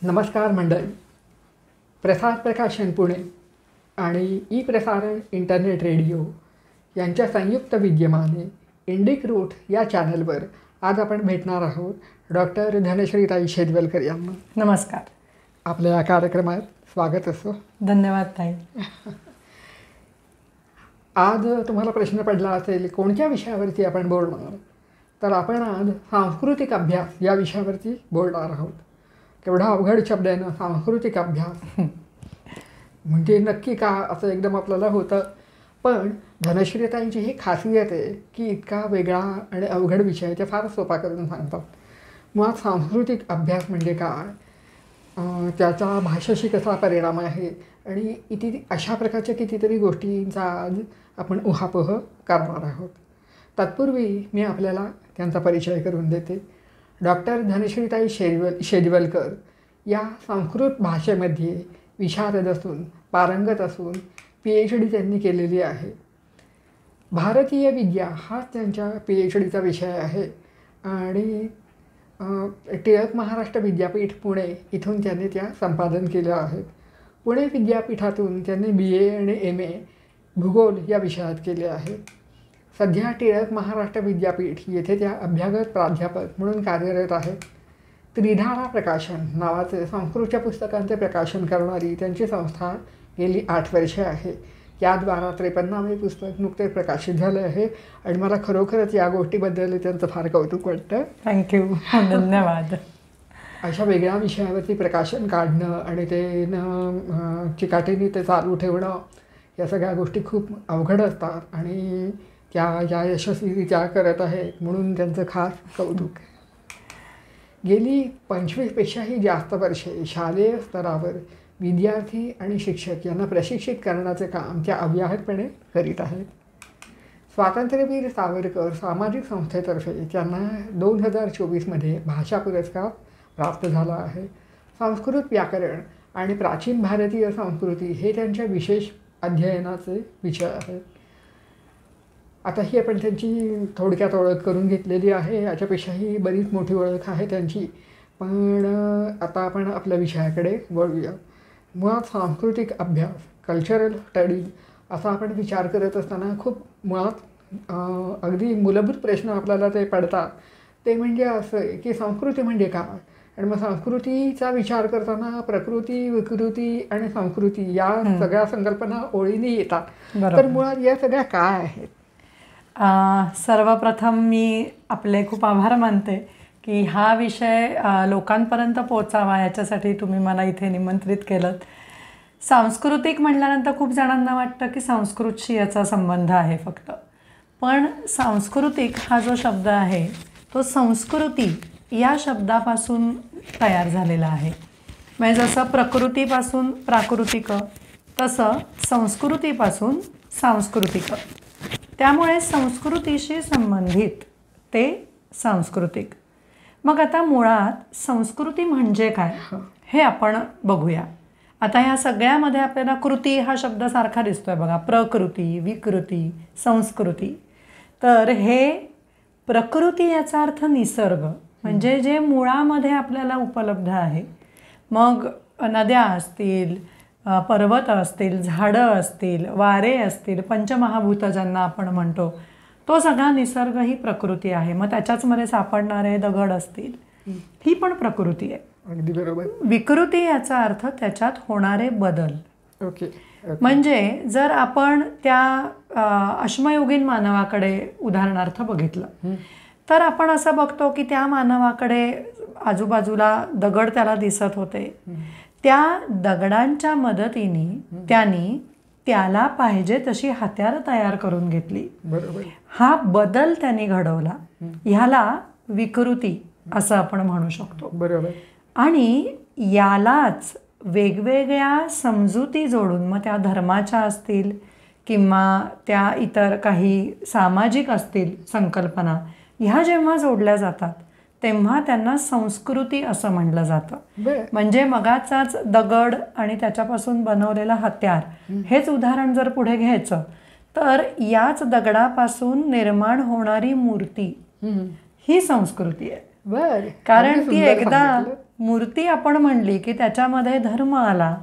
नमस्कार मंडळी. प्रसार प्रकाशन पुणे आणि ई प्रसारण इंटरनेट रेडिओ यांच्या संयुक्त विद्यमाने इंडिक रूट या चॅनलवर आज आपण भेटणार आहोत डॉक्टर धनश्रीताई शेजवलकर यांना. नमस्कार. आपल्या या कार्यक्रमात स्वागत असो. धन्यवाद ताई. आज तुम्हाला प्रश्न पडला असेल कोणत्या विषयावरती आपण बोलणार, तर आपण आज सांस्कृतिक अभ्यास या विषयावरती बोलणार आहोत. केवढा अवघड शब्द आहे ना, सांस्कृतिक अभ्यास म्हणजे नक्की का असं एकदम आपल्याला होतं. पण धनश्रीताईंची ही खासियत आहे की इतका वेगळा आणि अवघड विषय ते फार सोपा करून सांगतात. मुळात सांस्कृतिक अभ्यास म्हणजे काय, त्याचा भाषेशी कसा परिणाम आहे आणि अशा प्रकारच्या कितीतरी गोष्टींचा आज आपण उहापोह करणार आहोत. तत्पूर्वी मी आपल्याला त्यांचा परिचय करून देते. डॉक्टर धनश्रीताई शेजवलकर या संस्कृत भाषेमध्ये विशारद असून, पारंगत असून PhD त्यांनी केलेली आहे. भारतीय विद्या हा त्यांच्या PhDचा विषय आहे आणि टिळक महाराष्ट्र विद्यापीठ पुणे इथून त्यांनी त्या संपादन केल्या आहेत. पुणे विद्यापीठातून त्यांनी BA आणि MA भूगोल या विषयात केले आहे. सध्या टिळक महाराष्ट्र विद्यापीठ येथे त्या अभ्यागत प्राध्यापक म्हणून कार्यरत आहेत. त्रिधारा प्रकाशन नावाचे संस्कृतच्या पुस्तकांचे प्रकाशन करणारी त्यांची संस्था गेली 8 वर्षे आहे. याद्वारा 53वे पुस्तक नुकतेच प्रकाशित झाले आहे आणि मला खरोखरच या गोष्टीबद्दल त्यांचं फार कौतुक वाटतं. थँक्यू. धन्यवाद. अशा वेगळ्या विषयावरती प्रकाशन काढणं आणि ते चिकाटीने ते चालू ठेवणं या सगळ्या गोष्टी खूप अवघड असतात आणि त्या या यशस्वीरित्या करत आहेत म्हणून त्यांचं खास कौतुक. गेली 25पेक्षाही जास्त वर्षे शालेय स्तरावर विद्यार्थी आणि शिक्षक यांना प्रशिक्षित करण्याचे काम त्या अव्याहतपणे करीत आहेत. स्वातंत्र्यवीर सावरकर सामाजिक संस्थेतर्फे त्यांना 2024मध्ये भाषा पुरस्कार प्राप्त झाला आहे. संस्कृत व्याकरण आणि प्राचीन भारतीय संस्कृती हे त्यांच्या विशेष अध्ययनाचे विषय आहेत. आता ही आपण त्यांची थोडक्यात ओळख करून घेतलेली आहे. याच्यापेक्षाही बरीच मोठी ओळख आहे त्यांची. पण आता आपण आपल्या विषयाकडे वळूया. मुळात सांस्कृतिक अभ्यास, कल्चरल स्टडीज असा आपण विचार करत असताना खूप मुळात अगदी मूलभूत प्रश्न आपल्याला ते पडतात. ते म्हणजे असं आहे की संस्कृती म्हणजे काय, आणि मग संस्कृतीचा विचार करताना प्रकृती, विकृती आणि संस्कृती या सगळ्या संकल्पना ओळीने येतात. तर मुळात या सगळ्या काय आहेत? सर्वप्रथम मी आपले खूप आभार मानते की हा विषय लोकांपर्यंत पोचावा याच्यासाठी तुम्ही मला इथे निमंत्रित केलं. सांस्कृतिक म्हटल्यानंतर खूप जणांना वाटतं की संस्कृतशी याचा संबंध आहे फक्त. पण सांस्कृतिक हा जो शब्द आहे तो संस्कृती या शब्दापासून तयार झालेला आहे. म्हणजे जसं प्रकृतीपासून प्राकृतिक तसं संस्कृतीपासून सांस्कृतिक. त्यामुळे संस्कृतीशी संबंधित ते सांस्कृतिक. मग आता मुळात संस्कृती म्हणजे काय हे आपण बघूया. आता ह्या सगळ्यामध्ये आपल्याला कृती हा शब्द सारखा दिसतोय बघा. प्रकृती, विकृती, संस्कृती. तर हे प्रकृती याचा अर्थ निसर्ग, म्हणजे जे मुळामध्ये आपल्याला उपलब्ध आहे. मग नद्या असतील, पर्वत असतील, झाडं असतील, वारे असतील, पंचमहाभूत ज्यांना आपण म्हणतो, तो सगळा निसर्ग ही प्रकृती आहे. मग त्याच्याचमध्ये सापडणारे दगड असतील, ही पण प्रकृती आहे. अगदी बरोबर. विकृती याचा अर्थ त्याच्यात होणारे बदल. ओके. म्हणजे जर आपण त्या अश्मयुगीन मानवाकडे उदाहरणार्थ बघितलं तर आपण असं बघतो की त्या मानवाकडे आजूबाजूला दगड त्याला दिसत होते. त्या दगडांच्या मदतीने त्यांनी त्याला पाहिजे तशी हत्यारं तयार करून घेतली. बरोबर. हा बदल त्यांनी घडवला. ह्याला विकृती असं आपण म्हणू शकतो. बरोबर. आणि यालाच वेगवेगळ्या समजुती जोडून, मग त्या धर्माच्या असतील किंवा त्या इतर काही सामाजिक असतील संकल्पना, ह्या जेव्हा जोडल्या जातात तेव्हा त्यांना संस्कृती असं म्हटलं जातं. म्हणजे मगाचाच दगड आणि त्याच्यापासून बनवलेलं हत्यार हेच उदाहरण जर पुढे घ्यायचं तर याच दगडापासून निर्माण होणारी मूर्ती ही संस्कृती आहे. कारण ती एकदा मूर्ती आपण म्हणली की त्याच्यामध्ये धर्म आला,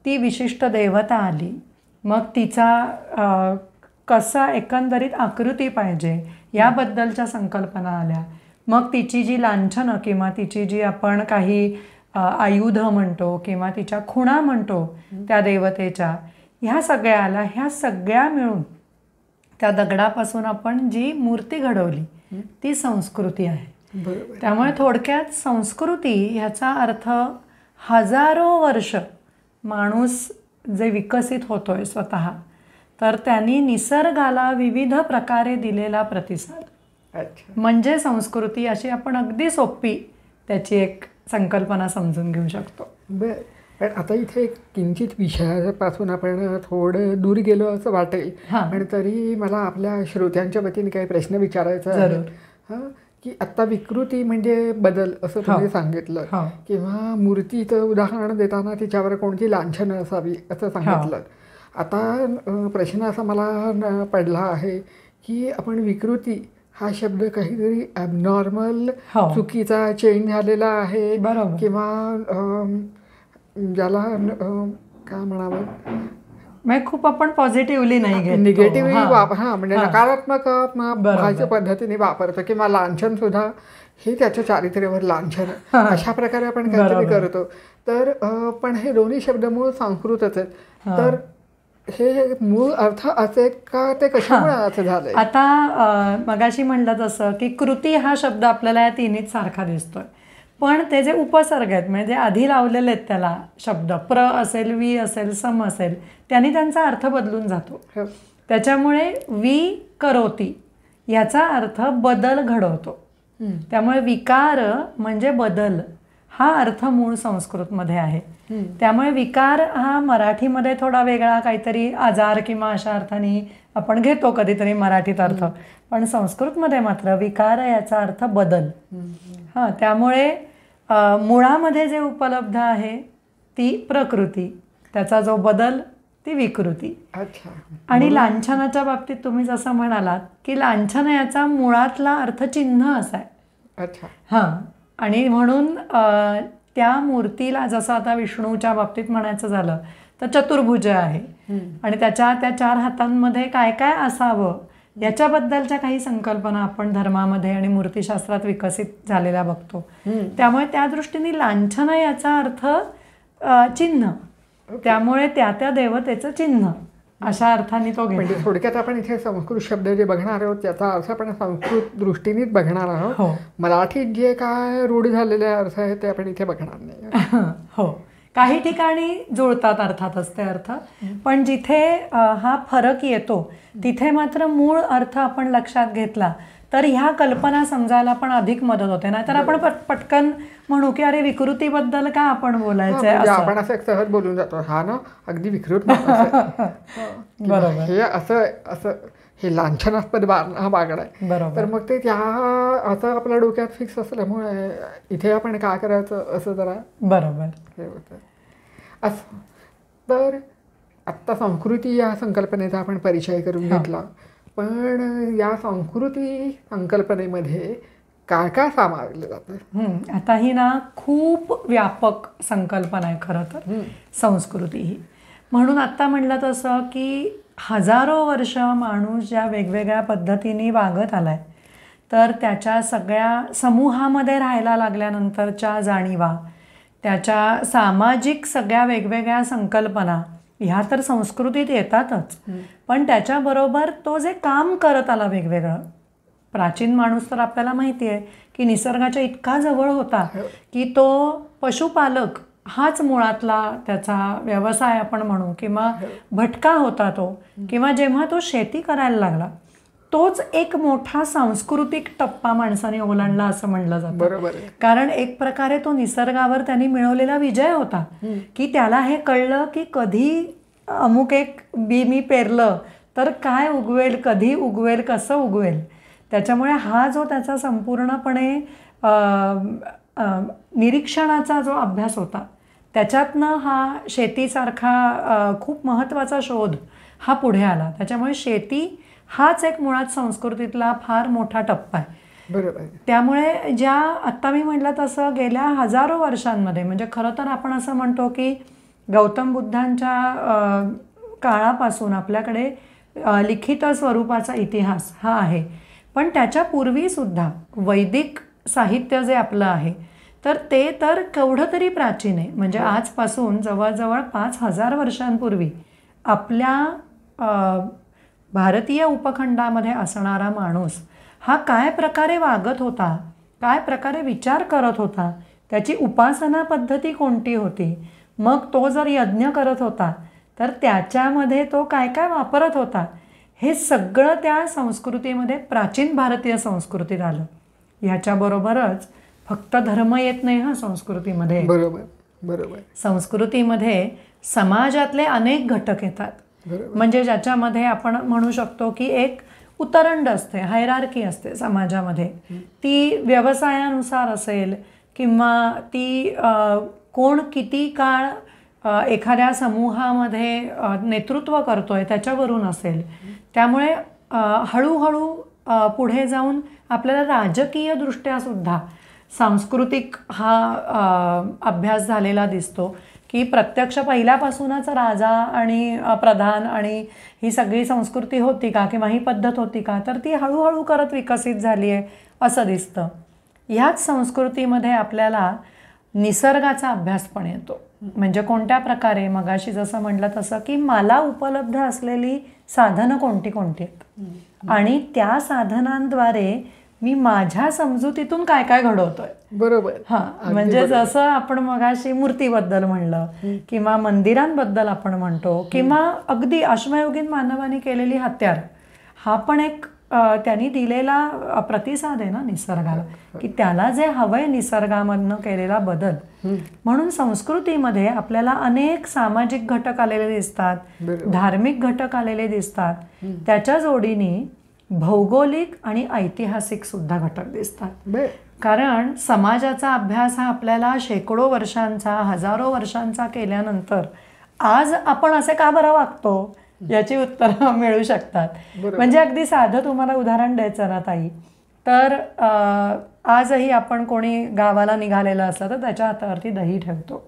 ती विशिष्ट देवता आली, मग तिचा कसा एकंदरीत आकृती पाहिजे याबद्दलच्या संकल्पना आल्या, मग तिची जी लांछनं किंवा तिची जी आपण काही आयुध म्हणतो किंवा तिच्या खुणा म्हणतो त्या देवतेच्या, ह्या सगळ्या आल्या. ह्या सगळ्या मिळून त्या दगडापासून आपण जी मूर्ती घडवली ती संस्कृती आहे. बरोबर. त्यामुळे थोडक्यात संस्कृती ह्याचा अर्थ हजारो वर्ष माणूस जे विकसित होतोय स्वतः, तर त्यांनी निसर्गाला विविध प्रकारे दिलेला प्रतिसाद अच्छा. म्हणजे संस्कृती, अशी आपण अगदी सोपी त्याची एक संकल्पना समजून घेऊ शकतो. बरं. पण आता इथे एक किंचित विषयापासून आपण थोडं दूर गेलो असं वाटेल, पण तरी मला आपल्या श्रोत्यांच्या वतीने काही प्रश्न विचारायचा आहे. हां, की आत्ता विकृती म्हणजे बदल असं तुम्ही सांगितलं, किंवा मूर्तीचं उदाहरण देताना तिच्यावर कोणती लांछनं असावी असं सांगितलं. आता प्रश्न असा मला पडला आहे की आपण विकृती हा शब्द काहीतरी ॲबनॉर्मल, चुकीचा, चेंज झालेला आहे, किंवा ज्याला काय म्हणावं, म्हणजे खूप आपण पॉझिटिव्हली नाही घेतो, निगेटिव्हली म्हणजे नकारात्मक भाषा पद्धतीने वापरतो, किंवा लांछन सुद्धा हे त्याच्या चारित्र्यावर लांछन अशा प्रकारे आपण काहीतरी करतो. तर पण हे दोन्ही शब्द मूळ संस्कृतच आहेत, तर हे मूळ अर्थ असे का, ते कशामुळे अर्थ झाले? आता मगाशी म्हणलं तसं की कृती हा शब्द आपल्याला या तिन्हीच सारखा दिसतोय, पण ते जे उपसर्ग आहेत म्हणजे आधी लावलेले आहेत त्याला शब्द, प्र असेल, वी असेल, सम असेल, त्यांनी त्यांचा अर्थ बदलून जातो. त्याच्यामुळे वी करोती याचा अर्थ बदल घडवतो. त्यामुळे विकार म्हणजे बदल हा अर्थ मूळ संस्कृतमध्ये आहे. त्यामुळे विकार हा मराठीमध्ये थोडा वेगळा, काहीतरी आजार किंवा अशा अर्थाने आपण घेतो कधीतरी मराठीत अर्थ, पण संस्कृतमध्ये मात्र विकार याचा अर्थ बदल. हां, त्यामुळे मुळामध्ये जे उपलब्ध आहे ती प्रकृती, त्याचा जो बदल ती विकृती. अच्छा. आणि लांछनाच्या बाबतीत तुम्ही जसं म्हणालात की लांछन याचा मुळातला अर्थ चिन्ह असा आहे. अच्छा. हां, आणि म्हणून त्या मूर्तीला जसं आता विष्णूच्या बाबतीत म्हणायचं झालं तर चतुर्भुज आहे, आणि त्याच्या त्या 4 हातांमध्ये काय काय असावं याच्याबद्दलच्या काही संकल्पना आपण धर्मामध्ये आणि मूर्तीशास्त्रात विकसित झालेल्या बघतो. त्यामुळे त्या दृष्टीने लांछन याचा अर्थ चिन्ह, त्यामुळे त्या त्या देवतेचं चिन्ह अशा अर्थाने तो घेतो. म्हणजे थोडक्यात आपण इथे संस्कृत शब्द जे बघणार आहोत त्याचा अर्थ आपण संस्कृत दृष्टीनेच बघणार आहोत. मराठीत जे काय रूढ झालेले अर्थ आहेत ते आपण इथे बघणार नाही. हो, काही ठिकाणी जुळतात अर्थातच ते अर्थ, पण जिथे हा फरक येतो तिथे मात्र मूळ अर्थ आपण लक्षात घेतला तर ह्या कल्पना समजायला पण अधिक मदत होते. नाहीतर आपण पटकन म्हणू की अरे विकृतीबद्दल का आपण बोलायचंय, आपण असं सहज बोलून जातो, हा ना अगदी विकृत बरोबर, हे असं हे लांछनास्पद हा बागड आहे. तर मग ते त्या असं आपल्या डोक्यात फिक्स असल्यामुळे इथे आपण काय करायचं असं जरा बरोबर हे होतं. असं तर आत्ता संस्कृती या संकल्पनेचा आपण परिचय करून घेतला, पण या संकल्पनेमध्ये काय काय सामावलं जातं? आता ही ना खूप व्यापक संकल्पना आहे खरं तर संस्कृती ही. म्हणून आत्ता म्हटलं तसं की हजारो वर्ष माणूस ज्या वेगवेगळ्या पद्धतीने वागत आलाय, तर त्याच्या सगळ्या समूहामध्ये राहायला लागल्यानंतरच्या जाणीवा, त्याच्या सामाजिक सगळ्या वेगवेगळ्या संकल्पना ह्या तर संस्कृतीत येतातच, पण त्याच्याबरोबर तो जे काम करत आला वेगवेगळं. प्राचीन माणूस तर आपल्याला माहिती आहे की निसर्गाच्या इतका जवळ होता की तो पशुपालक हाच मुळातला त्याचा व्यवसाय आपण म्हणू, किंवा भटका होता तो, किंवा जेव्हा तो शेती करायला लागला तोच एक मोठा सांस्कृतिक टप्पा माणसाने ओलांडला असं म्हणलं जातं. बरोबर. कारण एक प्रकारे तो निसर्गावर त्यांनी मिळवलेला विजय होता की त्याला हे कळलं की कधी अमुक एक बी मी पेरलं तर काय उगवेल, कधी उगवेल, कसं उगवेल. त्याच्यामुळे हा जो त्याचा संपूर्णपणे निरीक्षणाचा जो अभ्यास होता त्याच्यातनं हा शेतीसारखा खूप महत्त्वाचा शोध हा पुढे आला. त्याच्यामुळे शेती हाच एक मुळात संस्कृतीतला फार मोठा टप्पा आहे. बरोबर. त्यामुळे ज्या आत्ता मी म्हटलं तसं गेल्या हजारो वर्षांमध्ये, म्हणजे खरं तर आपण असं म्हणतो की गौतम बुद्धांच्या काळापासून आपल्याकडे लिखित स्वरूपाचा इतिहास हा आहे. पण त्याच्या पूर्वीसुद्धा वैदिक साहित्य जे आपलं आहे तर ते तर केवढं तरी प्राचीन आहे. म्हणजे आजपासून जवळजवळ 5,000 वर्षांपूर्वी आपल्या भारतीय उपखंडामध्ये असणारा माणूस हा काय प्रकारे वागत होता, काय प्रकारे विचार करत होता, त्याची उपासना पद्धती कोणती होती, मग तो जर यज्ञ करत होता तर त्याच्यामध्ये तो काय काय वापरत होता, हे सगळं त्या संस्कृतीमध्ये, प्राचीन भारतीय संस्कृतीत आलं. ह्याच्याबरोबरच फक्त धर्म येत नाही हा संस्कृतीमध्ये. बरोबर बरोबर. संस्कृतीमध्ये समाजातले अनेक घटक येतात. म्हणजे ज्याच्यामध्ये आपण म्हणू शकतो की एक उतरंड असते, हायरार्की असते समाजामध्ये. ती व्यवसायानुसार असेल किंवा ती कोण किती काळ एखाद्या समूहामध्ये नेतृत्व करतोय त्याच्यावरून असेल. त्यामुळे हळूहळू पुढे जाऊन आपल्याला राजकीय दृष्ट्या सुद्धा सांस्कृतिक हा अभ्यास झालेला दिसतो की प्रत्यक्ष पहिल्यापासूनच राजा आणि प्रधान आणि ही सगळी संस्कृती होती का किंवा ही पद्धत होती का, तर ती हळूहळू करत विकसित झाली आहे असं दिसतं. ह्याच संस्कृतीमध्ये आपल्याला निसर्गाचा अभ्यास पण येतो. म्हणजे कोणत्या प्रकारे, मगाशी जसं म्हटलं तसं की मला उपलब्ध असलेली साधनं कोणती कोणती आहेत आणि त्या साधनांद्वारे मी माझ्या समजुतीतून काय काय घडवतोय. बरोबर. हां, म्हणजे जसं आपण मगाशी मूर्तीबद्दल म्हणलं किंवा मंदिरांबद्दल आपण म्हणतो किंवा अगदी अश्मयुगीन मानवाने केलेली हत्यार, हा पण एक त्यांनी दिलेला प्रतिसाद आहे ना निसर्गाला, की त्याला जे हवंय निसर्गामधनं केलेला बदल. म्हणून संस्कृतीमध्ये आपल्याला अनेक सामाजिक घटक आलेले दिसतात, धार्मिक घटक आलेले दिसतात, त्याच्या जोडीने भौगोलिक आणि ऐतिहासिक सुद्धा घटक दिसतात. कारण समाजाचा अभ्यास हा आपल्याला शेकडो वर्षांचा, हजारो वर्षांचा केल्यानंतर आज आपण असे का बरं वागतो याची उत्तरं मिळू शकतात. म्हणजे अगदी साधं तुम्हाला उदाहरण द्यायचं ना ताई, तर आजही आपण कोणी गावाला निघालेलं असलं तर त्याच्या हातावरती दही ठेवतो.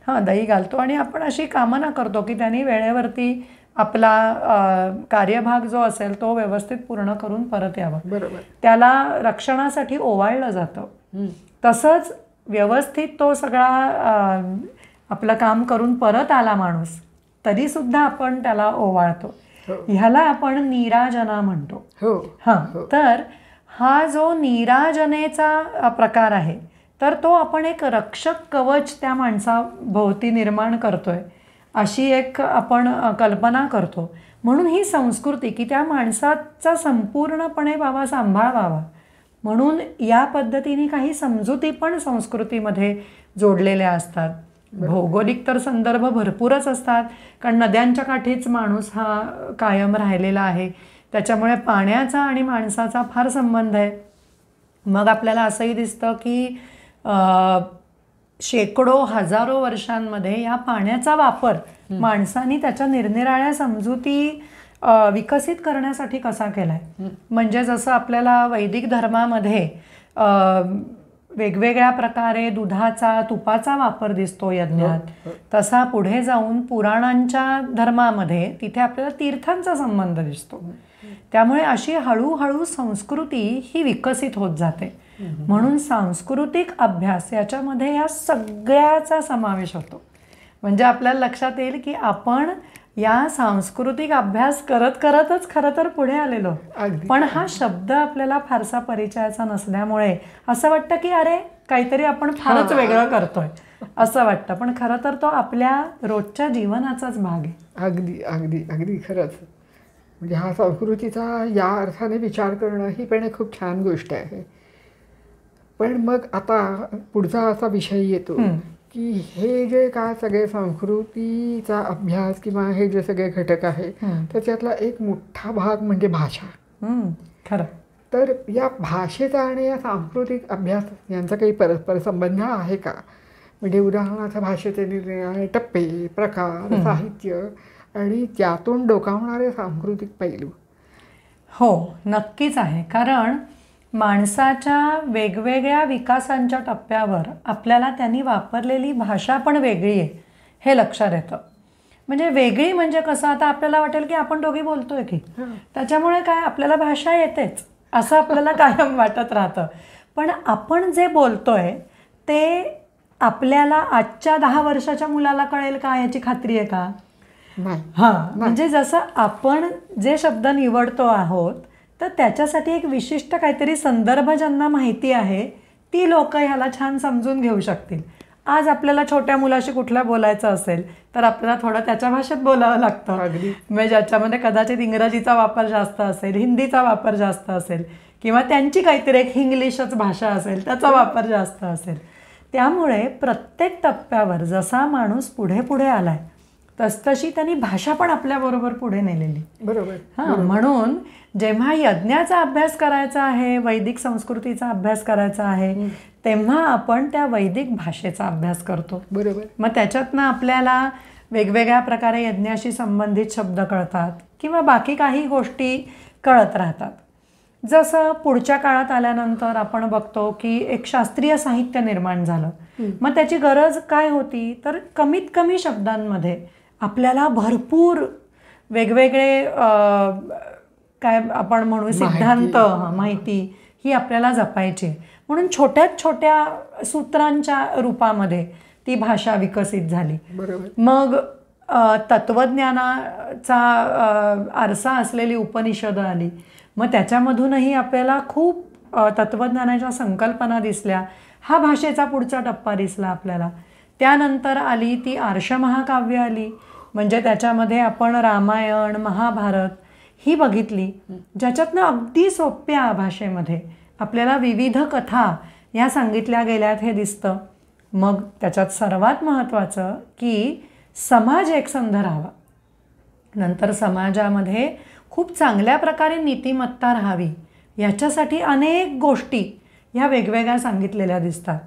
हां, दही घालतो आणि आपण अशी कामना करतो की त्यांनी वेळेवरती आपला कार्यभाग जो असेल तो व्यवस्थित पूर्ण करून परत यावं. बरोबर. त्याला रक्षणासाठी ओवाळलं जातं. तसंच व्यवस्थित तो सगळा आपलं काम करून परत आला माणूस तरीसुद्धा आपण त्याला ओवाळतो. ह्याला आपण नीराजना म्हणतो. हां, तर हा जो नीराजनेचा प्रकार आहे तर तो आपण एक रक्षक कवच त्या माणसाभोवती निर्माण करतोय अशी एक आपण कल्पना करतो. म्हणून ही संस्कृती की त्या माणसाचा संपूर्णपणे बाबा सांभाळ व्हावा म्हणून या पद्धतीने काही समजुती पण संस्कृतीमध्ये जोडलेल्या असतात. भौगोलिक तर संदर्भ भरपूरच असतात, कारण नद्यांच्या काठीच माणूस हा कायम राहिलेला आहे. त्याच्यामुळे पाण्याचा आणि माणसाचा फार संबंध आहे. मग आपल्याला असंही दिसतं की शेकडो हजारो वर्षांमध्ये या पाण्याचा वापर माणसांनी त्याच्या निरनिराळ्या समजुती विकसित करण्यासाठी कसा केलाय. म्हणजे जसं आपल्याला वैदिक धर्मामध्ये वेगवेगळ्या प्रकारे दुधाचा, तुपाचा वापर दिसतो यज्ञात, तसा पुढे जाऊन पुराणांच्या धर्मामध्ये तिथे आपल्याला तीर्थांचा संबंध दिसतो. त्यामुळे अशी हळूहळू संस्कृती ही विकसित होत जाते. म्हणून सांस्कृतिक अभ्यास याच्यामध्ये या सगळ्याचा समावेश होतो. म्हणजे आपल्याला लक्षात येईल की आपण या सांस्कृतिक अभ्यास करत करतच खरं तर पुढे आलेलो. पण हा शब्द आपल्याला फारसा परिचयाचा नसल्यामुळे असं वाटतं की अरे काहीतरी आपण फारच वेगळं करतोय असं वाटतं. पण खरं तर तो आपल्या रोजच्या जीवनाचाच भाग आहे. अगदी अगदी अगदी खरंच. म्हणजे हा संस्कृतीचा या अर्थाने विचार करणं ही पण एक खूप छान गोष्ट आहे. पण मग आता पुढचा असा विषय येतो की हे जे काय सगळे संस्कृतीचा अभ्यास किंवा हे जे सगळे घटक आहेत त्याच्यातला एक मोठा भाग म्हणजे भाषा. खरं तर या भाषेचा आणि या सांस्कृतिक अभ्यास यांचा काही परस्पर संबंध आहे का? म्हणजे उदाहरणार्थ भाषेचे निरनिराळे टप्पे, प्रकार, साहित्य आणि त्यातून डोकावणारे सांस्कृतिक पैलू. हो, नक्कीच आहे. कारण माणसाच्या वेगवेगळ्या विकासांच्या टप्प्यावर आपल्याला त्यांनी वापरलेली भाषा पण वेगळी आहे हे लक्षात येतं. म्हणजे वेगळी म्हणजे कसं, आता आपल्याला वाटेल की आपण दोघी बोलतोय की, त्याच्यामुळे काय आपल्याला भाषा येतेच असं आपल्याला कायम वाटत राहतं. पण आपण जे बोलतोय ते आपल्याला आजच्या 10 वर्षाच्या मुलाला कळेल का याची खात्री आहे का? म्हणजे जसं आपण जे शब्द निवडतो आहोत तर त्याच्यासाठी एक विशिष्ट काहीतरी संदर्भ ज्यांना माहिती आहे ती लोक ह्याला छान समजून घेऊ शकतील. आज आपल्याला छोट्या मुलाशी कुठल्या बोलायचं असेल तर आपल्याला थोडं त्याच्या भाषेत बोलावं लागतं. म्हणजे ज्याच्यामध्ये कदाचित इंग्रजीचा वापर जास्त असेल, हिंदीचा वापर जास्त असेल, किंवा त्यांची काहीतरी एक इंग्लिशच भाषा असेल त्याचा वापर जास्त असेल. त्यामुळे प्रत्येक टप्प्यावर जसा माणूस पुढे पुढे आलाय तसतशी त्यांनी भाषा पण आपल्याबरोबर पुढे नेलेली. बरोबर. म्हणून जेव्हा यज्ञाचा अभ्यास करायचा आहे, वैदिक संस्कृतीचा अभ्यास करायचा आहे, तेव्हा आपण त्या वैदिक भाषेचा अभ्यास करतो. बरोबर. मग त्याच्यातनं आपल्याला वेगवेगळ्या प्रकारे यज्ञाशी संबंधित शब्द कळतात किंवा बाकी काही गोष्टी कळत राहतात. जसं पुढच्या काळात आल्यानंतर आपण बघतो की एक शास्त्रीय साहित्य निर्माण झालं. मग त्याची गरज काय होती तर कमीत कमी शब्दांमध्ये आपल्याला भरपूर वेगवेगळे काय आपण म्हणू सिद्धांत, माहिती ही आपल्याला जपायची. म्हणून छोट्या छोट्या सूत्रांच्या रूपामध्ये ती भाषा विकसित झाली. मग तत्वज्ञानाचा आरसा असलेली उपनिषदं आली. मग त्याच्यामधूनही आपल्याला खूप तत्वज्ञानाच्या संकल्पना दिसल्या. हा भाषेचा पुढचा टप्पा दिसला आपल्याला. त्यानंतर आली ती आर्ष महाकाव्य आली. म्हणजे त्याच्यामध्ये आपण रामायण, महाभारत ही बघितली, ज्याच्यातनं अगदी सोप्या भाषेमध्ये आपल्याला विविध कथा ह्या सांगितल्या गेल्यात हे दिसतं. मग त्याच्यात सर्वात महत्त्वाचं की समाज एकसंध राहावा. नंतर समाजामध्ये खूप चांगल्या प्रकारे नीतिमत्ता राहावी याच्यासाठी अनेक गोष्टी ह्या वेगवेगळ्या सांगितलेल्या दिसतात.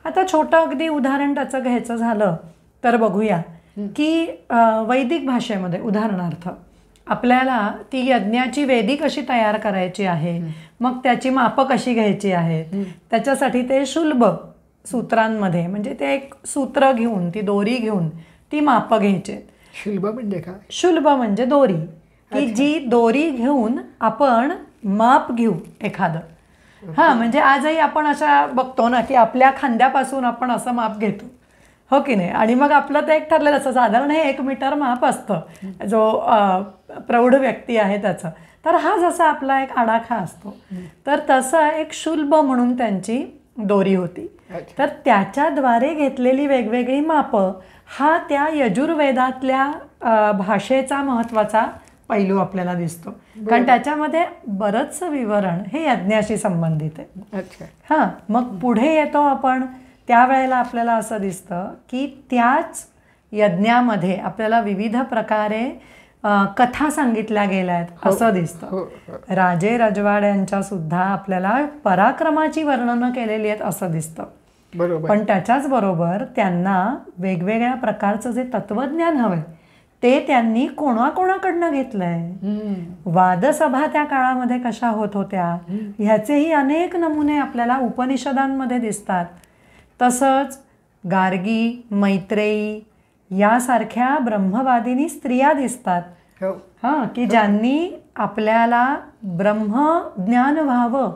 आता छोटं अगदी उदाहरण त्याचं घ्यायचं झालं तर बघूया की वैदिक भाषेमध्ये उदाहरणार्थ आपल्याला ती यज्ञाची वेदी कशी तयार करायची आहे, मग त्याची मापं कशी घ्यायची आहेत, त्याच्यासाठी ते शुल्ब सूत्रांमध्ये म्हणजे ते एक सूत्र घेऊन ती दोरी घेऊन ती मापं घ्यायची. शुल्ब म्हणजे काय? शुल्ब म्हणजे दोरी, की जी दोरी घेऊन आपण माप घेऊ एखादं. म्हणजे आजही आपण अशा बघतो ना की आपल्या खांद्यापासून आपण असं माप घेतो, हो की नाही? आणि मग आपलं ते एक ठरलेलं असतं, साधारण हे 1 मीटर माप असतं जो प्रौढ व्यक्ती आहे त्याचं. तर हा जसा आपला एक आडाखा असतो तर तसं एक शुल्ब म्हणून त्यांची दोरी होती. तर त्याच्याद्वारे घेतलेली वेगवेगळी मापं हा त्या यजुर्वेदातल्या भाषेचा महत्त्वाचा पैलू आपल्याला दिसतो. कारण त्याच्यामध्ये बरंचसं विवरण हे यज्ञाशी संबंधित आहे. मग पुढे येतो आपण त्यावेळेला आपल्याला असं दिसतं की त्याच यज्ञामध्ये आपल्याला विविध प्रकारे कथा सांगितल्या गेल्या आहेत असं दिसतं. राजे रजवाड्यांच्या सुद्धा आपल्याला पराक्रमाची वर्णनं केलेली आहेत असं दिसतं. पण त्याच्याच बरोबर त्यांना वेगवेगळ्या प्रकारचं जे तत्वज्ञान हवंय ते त्यांनी कोणाकोणाकडनं घेतलंय. वादसभा त्या काळामध्ये कशा होत होत्या ह्याचेही अनेक नमुने आपल्याला उपनिषदांमध्ये दिसतात. तसंच गार्गी, मैत्रेयी यासारख्या ब्रह्मवादिनी स्त्रिया दिसतात की ज्यांनी आपल्याला ब्रह्मज्ञान व्हावं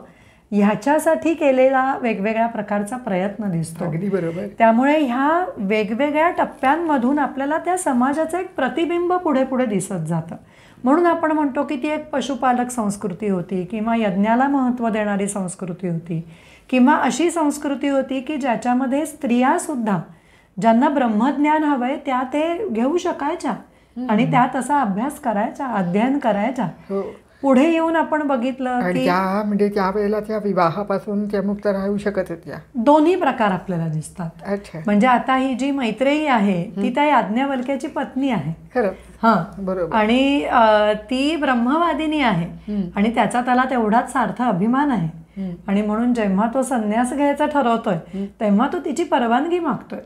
ह्याच्यासाठी केलेला वेगवेगळ्या प्रकारचा प्रयत्न दिसतो. अगदी बरोबर. त्यामुळे ह्या वेगवेगळ्या टप्प्यांमधून आपल्याला त्या समाजाचं एक प्रतिबिंब पुढे पुढे दिसत जातं. म्हणून आपण म्हणतो की ती एक पशुपालक संस्कृती होती किंवा यज्ञाला महत्त्व देणारी संस्कृती होती किंवा अशी संस्कृती होती की ज्याच्यामध्ये स्त्रियासुद्धा ज्यांना ब्रह्मज्ञान हवंय त्या ते घेऊ शकायच्या आणि त्या तसा अभ्यास करायच्या, अध्ययन करायच्या. पुढे येऊन आपण बघितलं की म्हणजे त्यावेळेला त्या विवाहापासून त्या मुक्त राहू शकत होत्या. दोन्ही प्रकार आपल्याला दिसतात. म्हणजे आता ही जी मैत्रेयी आहे ती त्या याज्ञवल्क्याची पत्नी आहे बरोबर, आणि ती ब्रह्मवादिनी आहे आणि त्याचा त्याला तेवढाच सार्थ अभिमान आहे. आणि म्हणून जेव्हा तो संन्यास घ्यायचा ठरवतोय तेव्हा तो तिची परवानगी मागतोय.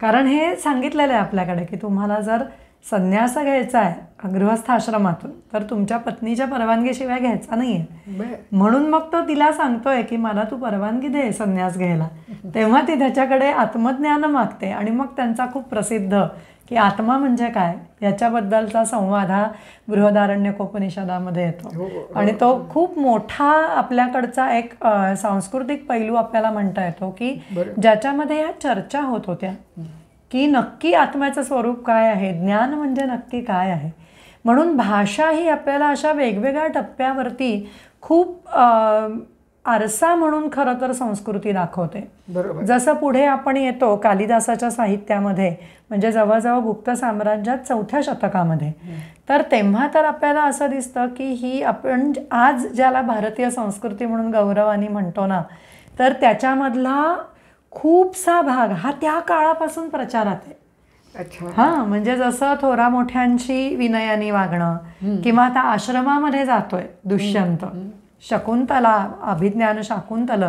कारण हे सांगितलेलं आहे आपल्याकडे की तुम्हाला जर संन्यास घ्यायचा आहे गृहस्थ आश्रमातून तर तुमच्या पत्नीच्या परवानगीशिवाय घ्यायचा नाही आहे. म्हणून मग तो तिला सांगतोय की मला तू परवानगी दे संन्यास घ्यायला. तेव्हा ती त्याच्याकडे आत्मज्ञान मागते आणि मग त्यांचा खूप प्रसिद्ध की आत्मा म्हणजे काय याच्याबद्दलचा संवाद हा बृहदारण्यकोपनिषदामध्ये येतो. आणि तो खूप मोठा आपल्याकडचा एक सांस्कृतिक पैलू आपल्याला म्हणता येतो की ज्याच्यामध्ये ह्या चर्चा होत होत्या की नक्की आत्म्याचं स्वरूप काय आहे, ज्ञान म्हणजे नक्की काय आहे. म्हणून भाषा ही आपल्याला अशा वेगवेगळ्या टप्प्यावरती खूप आरसा म्हणून खरं तर संस्कृती दाखवते. जसं पुढे आपण येतो कालिदासाच्या साहित्यामध्ये म्हणजे जवळजवळ गुप्त साम्राज्यात 4थ्या शतकामध्ये तर तेव्हा तर आपल्याला असं दिसतं की ही आपण आज ज्याला भारतीय संस्कृती म्हणून गौरवाने म्हणतो ना तर त्याच्यामधला खूपसा भाग हा त्या काळापासून प्रचारात आहे. हां म्हणजे जसं थोरा मोठ्यांशी विनयाने वागणं किंवा आता आश्रमामध्ये जातोय दुष्यंत शकुंतला अभिज्ञान शाकुंतल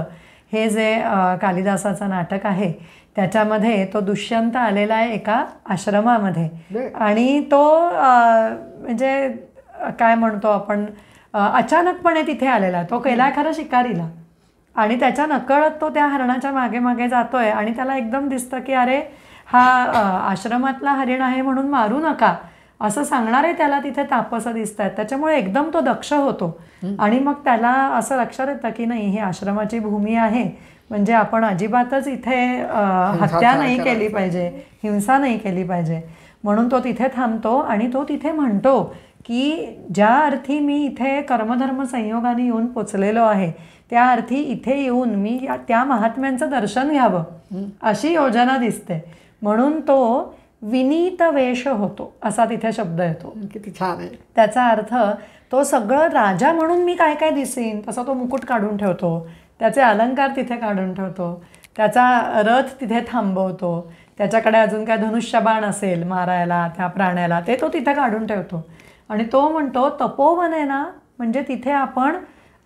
हे जे कालिदासाचं नाटक आहे त्याच्यामध्ये तो दुष्यंत आलेला आहे एका आश्रमामध्ये आणि तो म्हणजे काय म्हणतो आपण अचानकपणे तिथे आलेला तो केलाय खरं शिकारीला आणि त्याच्या नकळत तो त्या हरणाच्या मागे मागे जातोय आणि त्याला एकदम दिसतं की अरे हा आश्रमातला हरिण आहे म्हणून मारू नका असं सांगणारे त्याला तिथे तापस दिसत आहेत. त्याच्यामुळे एकदम तो दक्ष होतो आणि मग त्याला असं लक्षात येतं की नाही ही आश्रमाची भूमी आहे म्हणजे आपण अजिबातच इथे हत्या नाही केली पाहिजे, हिंसा नाही केली पाहिजे. म्हणून तो तिथे थांबतो आणि तो तिथे म्हणतो की ज्या अर्थी मी इथे कर्मधर्म संयोगाने येऊन पोचलेलो आहे त्या अर्थी इथे येऊन मी त्या महात्म्यांचं दर्शन घ्यावं अशी योजना दिसते. म्हणून तो विनीत वेश होतो असा तिथे शब्द येतो. किती छान आहे. त्याचा अर्थ तो सगळं राजा म्हणून मी काय काय दिसेन तसा तो मुकुट काढून ठेवतो, त्याचे अलंकार तिथे काढून ठेवतो, त्याचा रथ तिथे थांबवतो, त्याच्याकडे अजून काय धनुष्यबाण असेल मारायला त्या प्राण्याला ते तो तिथे काढून ठेवतो. आणि तो म्हणतो तपोवन आहे ना म्हणजे तिथे आपण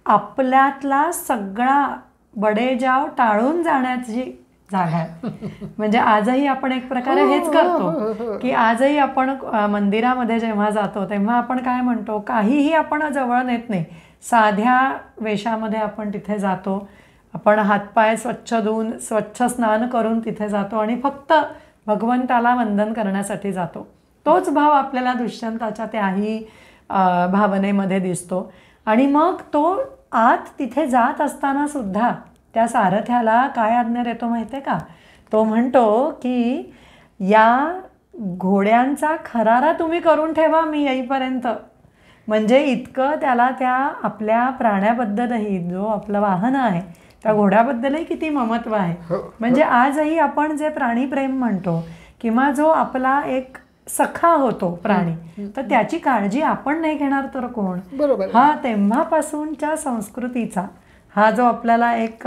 आपल्यातला सगळा बडेजाव टाळून जाण्याची जागा आहे. म्हणजे आजही आपण एक प्रकारे हेच करतो की आजही आपण मंदिरामध्ये जेव्हा जातो तेव्हा आपण काय म्हणतो काहीही आपण जवळ नेत नाही, साध्या वेशामध्ये आपण तिथे जातो, आपण हातपाय स्वच्छ धुवून स्वच्छ स्नान करून तिथे जातो आणि फक्त भगवंताला वंदन करण्यासाठी जातो. तोच भाव आपल्याला दुष्यंताच्या त्याही भावनेमध्ये दिसतो. आणि मग तो आत तिथे जात असताना सुद्धा त्या सारथ्याला काय आज्ञा देतो माहिती आहे का? तो म्हणतो की या घोड्यांचा खरारा तुम्ही करून ठेवा मी येईपर्यंत. म्हणजे इतकं त्याला त्या आपल्या प्राण्याबद्दलही जो आपलं वाहन आहे त्या घोड्याबद्दलही किती ममत्व आहे. म्हणजे आजही आपण जे प्राणीप्रेम म्हणतो किंवा जो आपला एक सखा होतो प्राणी तर त्याची काळजी आपण नाही घेणार तर कोण. बरोबर. हा तेव्हापासूनच्या संस्कृतीचा हा जो आपल्याला एक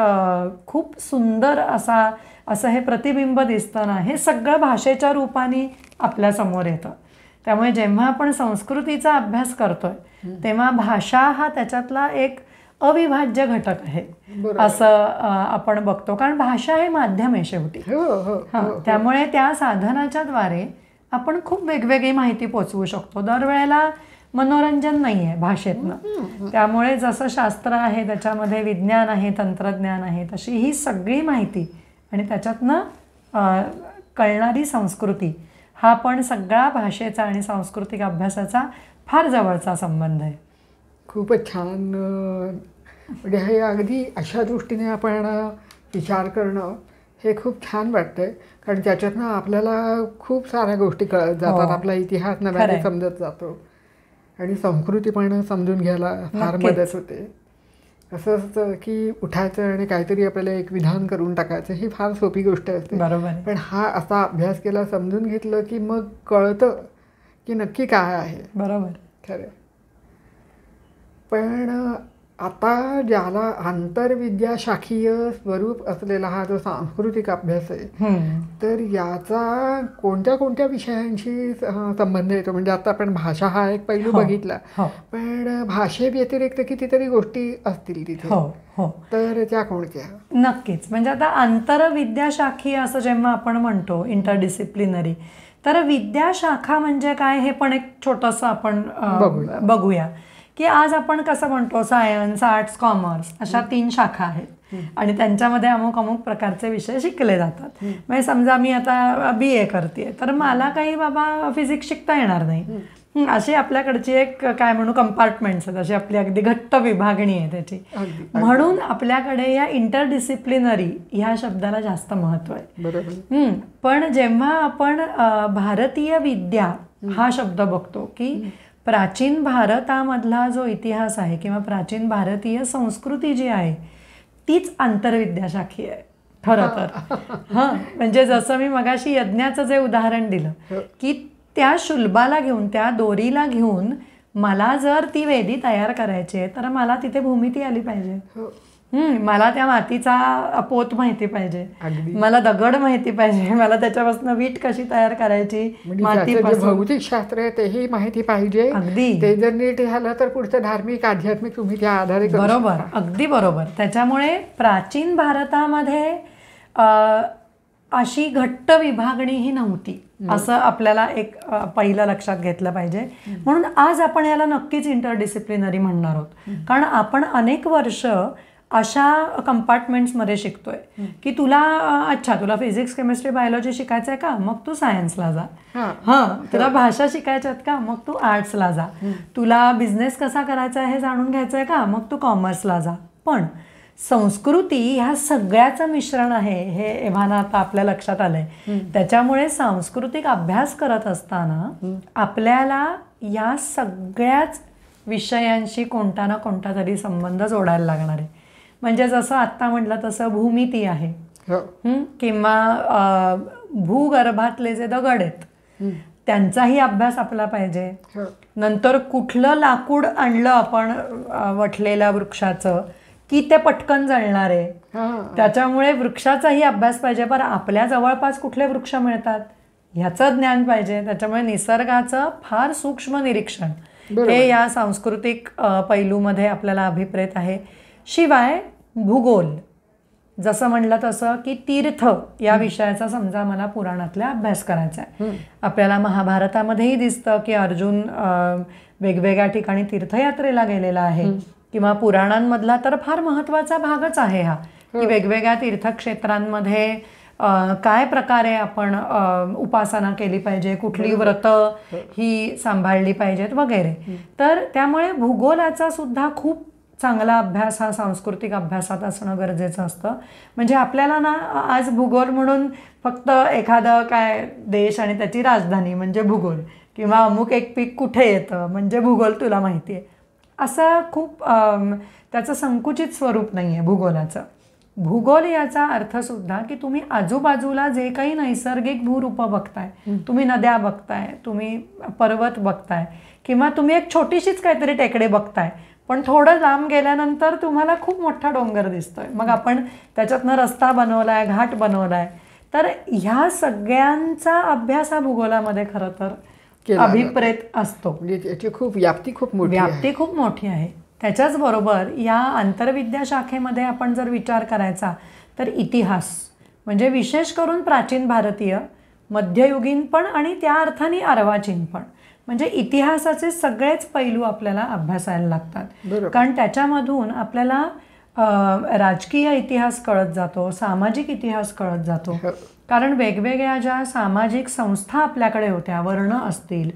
खूप सुंदर असं हे प्रतिबिंब दिसतं ना हे सगळं भाषेच्या रूपाने आपल्यासमोर येतं. त्यामुळे जेव्हा आपण संस्कृतीचा अभ्यास करतोय तेव्हा भाषा हा त्याच्यातला एक अविभाज्य घटक आहे असं आपण बघतो. कारण भाषा हे माध्यम आहे शेवटी. त्यामुळे त्या साधनाच्या द्वारे आपण खूप वेगवेगळी माहिती पोचवू शकतो. दरवेळेला मनोरंजन नाही आहे भाषेतनं. त्यामुळे जसं शास्त्र आहे त्याच्यामध्ये विज्ञान आहे तंत्रज्ञान आहे तशी ही सगळी माहिती आणि त्याच्यातनं कळणारी संस्कृती हा पण सगळा भाषेचा आणि सांस्कृतिक अभ्यासाचा फार जवळचा संबंध आहे. खूपच छान. म्हणजे हे अगदी अशा दृष्टीने आपण विचार करणं हे खूप छान वाटतंय. कारण त्याच्यातनं आपल्याला खूप साऱ्या गोष्टी कळत जातात. आपला इतिहास नव्याने समजत जातो आणि संस्कृती पण समजून घ्यायला फार मदत होते. असं असतं की उठायचं आणि काहीतरी आपल्याला एक विधान करून टाकायचं ही फार सोपी गोष्ट असते. बरोबर. पण हा असा अभ्यास केला समजून घेतलं की मग कळतं की नक्की काय आहे. बरोबर. खरं. पण आता ज्याला आंतरविद्या शाखीय स्वरूप असलेला हा जो सांस्कृतिक अभ्यास आहे तर याचा कोणत्या कोणत्या विषयांशी संबंध येतो. म्हणजे आता आपण भाषा हा एक पैलू बघितला पण भाषेव्यतिरिक्त कितीतरी गोष्टी असतील तिथे. तर त्या कोणत्या? नक्कीच. म्हणजे आता आंतरविद्या शाखीय असं जेव्हा आपण म्हणतो इंटरडिसिप्लिनरी तर विद्याशाखा म्हणजे काय हे पण एक छोटंसं आपण बघूया की आज आपण कसं म्हणतो सायन्स, आर्ट्स, कॉमर्स अशा 3 शाखा आहेत आणि त्यांच्यामध्ये अमुक अमुक प्रकारचे विषय शिकले जातात. म्हणजे समजा मी आता BA करते तर मला काही बाबा फिजिक्स शिकता येणार नाही. अशी आपल्याकडची एक काय म्हणू कंपार्टमेंट्स आहेत, अशी आपली अगदी घट्ट विभागणी आहे त्याची. म्हणून आपल्याकडे या इंटरडिसिप्लिनरी ह्या शब्दाला जास्त महत्व आहे. पण जेव्हा आपण भारतीय विद्या हा शब्द बघतो की प्राचीन भारतामधला जो इतिहास आहे किंवा प्राचीन भारतीय संस्कृती जी आहे तीच आंतरविद्याशाखी आहे खरं तर. म्हणजे जसं मी मगाशी यज्ञाचं जे उदाहरण दिलं की त्या शुल्बाला घेऊन, त्या दोरीला घेऊन मला जर ती वेदी तयार करायची आहे तर मला तिथे भूमिती आली पाहिजे. मला त्या मातीचा पोत माहिती पाहिजे, मला दगड माहिती पाहिजे, मला त्याच्यापासून वीट कशी तयार करायची, मातीपासून भौतिक शास्त्र आहे तेही माहिती पाहिजे. अगदी ते जर नीट झालं तर पुढचं धार्मिक आध्यात्मिक तुम्ही त्या आधारे. बरोबर, अगदी बरोबर. त्याच्यामुळे प्राचीन भारतामध्ये अशी घट्ट विभागणी ही नव्हती असं आपल्याला एक पहिलं लक्षात घेतलं पाहिजे. म्हणून आज आपण याला नक्कीच इंटरडिसिप्लिनरी म्हणणार आहोत. कारण आपण अनेक वर्ष अशा कंपार्टमेंट्समध्ये शिकतोय की तुला फिजिक्स, केमिस्ट्री, बायोलॉजी शिकायचं आहे का, मग तू सायन्सला जा. तुला भाषा शिकायच्या आहेत का, मग तू आर्ट्सला जा. तुला बिझनेस कसा करायचा आहे हे जाणून घ्यायचं आहे का, मग तू कॉमर्सला जा. पण संस्कृती ह्या सगळ्याचं मिश्रण आहे हे एव्हाना आता आपल्या लक्षात आलंय. त्याच्यामुळे सांस्कृतिक अभ्यास करत असताना आपल्याला या सगळ्याच विषयांशी कोणता ना कोणता तरी संबंध जोडायला लागणार आहे. म्हणजे जसं आत्ता म्हटलं तसं भूमिती आहे किंवा भूगर्भातले जे दगड आहेत त्यांचाही अभ्यास आपला पाहिजे. नंतर कुठलं लाकूड आणलं आपण वठलेल्या वृक्षाचं की ते पटकन जळणार आहे, त्याच्यामुळे वृक्षाचाही अभ्यास पाहिजे. पण आपल्या जवळपास कुठले वृक्ष मिळतात ह्याचं ज्ञान पाहिजे. त्याच्यामुळे निसर्गाचं फार सूक्ष्म निरीक्षण हे या सांस्कृतिक पैलूमध्ये आपल्याला अभिप्रेत आहे. शिवाय भूगोल, जसं म्हणलं तसं की तीर्थ या विषयाचा समजा मला पुराणातला अभ्यास करायचा आहे. आपल्याला महाभारतामध्येही दिसतं की अर्जुन वेगवेगळ्या ठिकाणी तीर्थयात्रेला गेलेला आहे किंवा पुराणांमधला तर फार महत्त्वाचा भागच आहे हा की वेगवेगळ्या तीर्थक्षेत्रांमध्ये काय प्रकारे आपण उपासना केली पाहिजे, कुठली व्रतं ही सांभाळली पाहिजेत वगैरे. तर त्यामुळे भूगोलाचा सुद्धा खूप चांगला अभ्यास हा सांस्कृतिक अभ्यासात असणं गरजेचं असतं. म्हणजे आपल्याला ना आज भूगोल म्हणून फक्त एखादं काय देश आणि त्याची राजधानी म्हणजे भूगोल किंवा अमुक एक पीक कुठे येतं म्हणजे भूगोल तुला माहिती आहे असं खूप त्याचं संकुचित स्वरूप नाही आहे भूगोलाचं. भूगोल याचा अर्थसुद्धा की तुम्ही आजूबाजूला जे काही नैसर्गिक भूरूपं बघताय, तुम्ही नद्या बघताय, तुम्ही पर्वत बघताय किंवा तुम्ही एक छोटीशीच काहीतरी टेकडे बघताय पण थोडं लांब गेल्यानंतर तुम्हाला खूप मोठा डोंगर दिसतोय, मग आपण त्याच्यातनं रस्ता बनवलाय, घाट बनवलाय. तर ह्या सगळ्यांचा अभ्यास हा भूगोलामध्ये खरं तर अभिप्रेत असतो. याची खूप व्याप्ती खूप मोठी आहे. त्याच्याच बरोबर या आंतरविद्या शाखेमध्ये आपण जर विचार करायचा तर इतिहास म्हणजे विशेष करून प्राचीन भारतीय, मध्ययुगीन पण आणि त्या अर्थाने अर्वाचीन पण, म्हणजे इतिहासाचे सगळेच पैलू आपल्याला अभ्यासायला लागतात. कारण त्याच्यामधून आपल्याला राजकीय इतिहास कळत जातो, सामाजिक इतिहास कळत जातो. कारण वेगवेगळ्या ज्या सामाजिक संस्था आपल्याकडे होत्या, वर्ण असतील,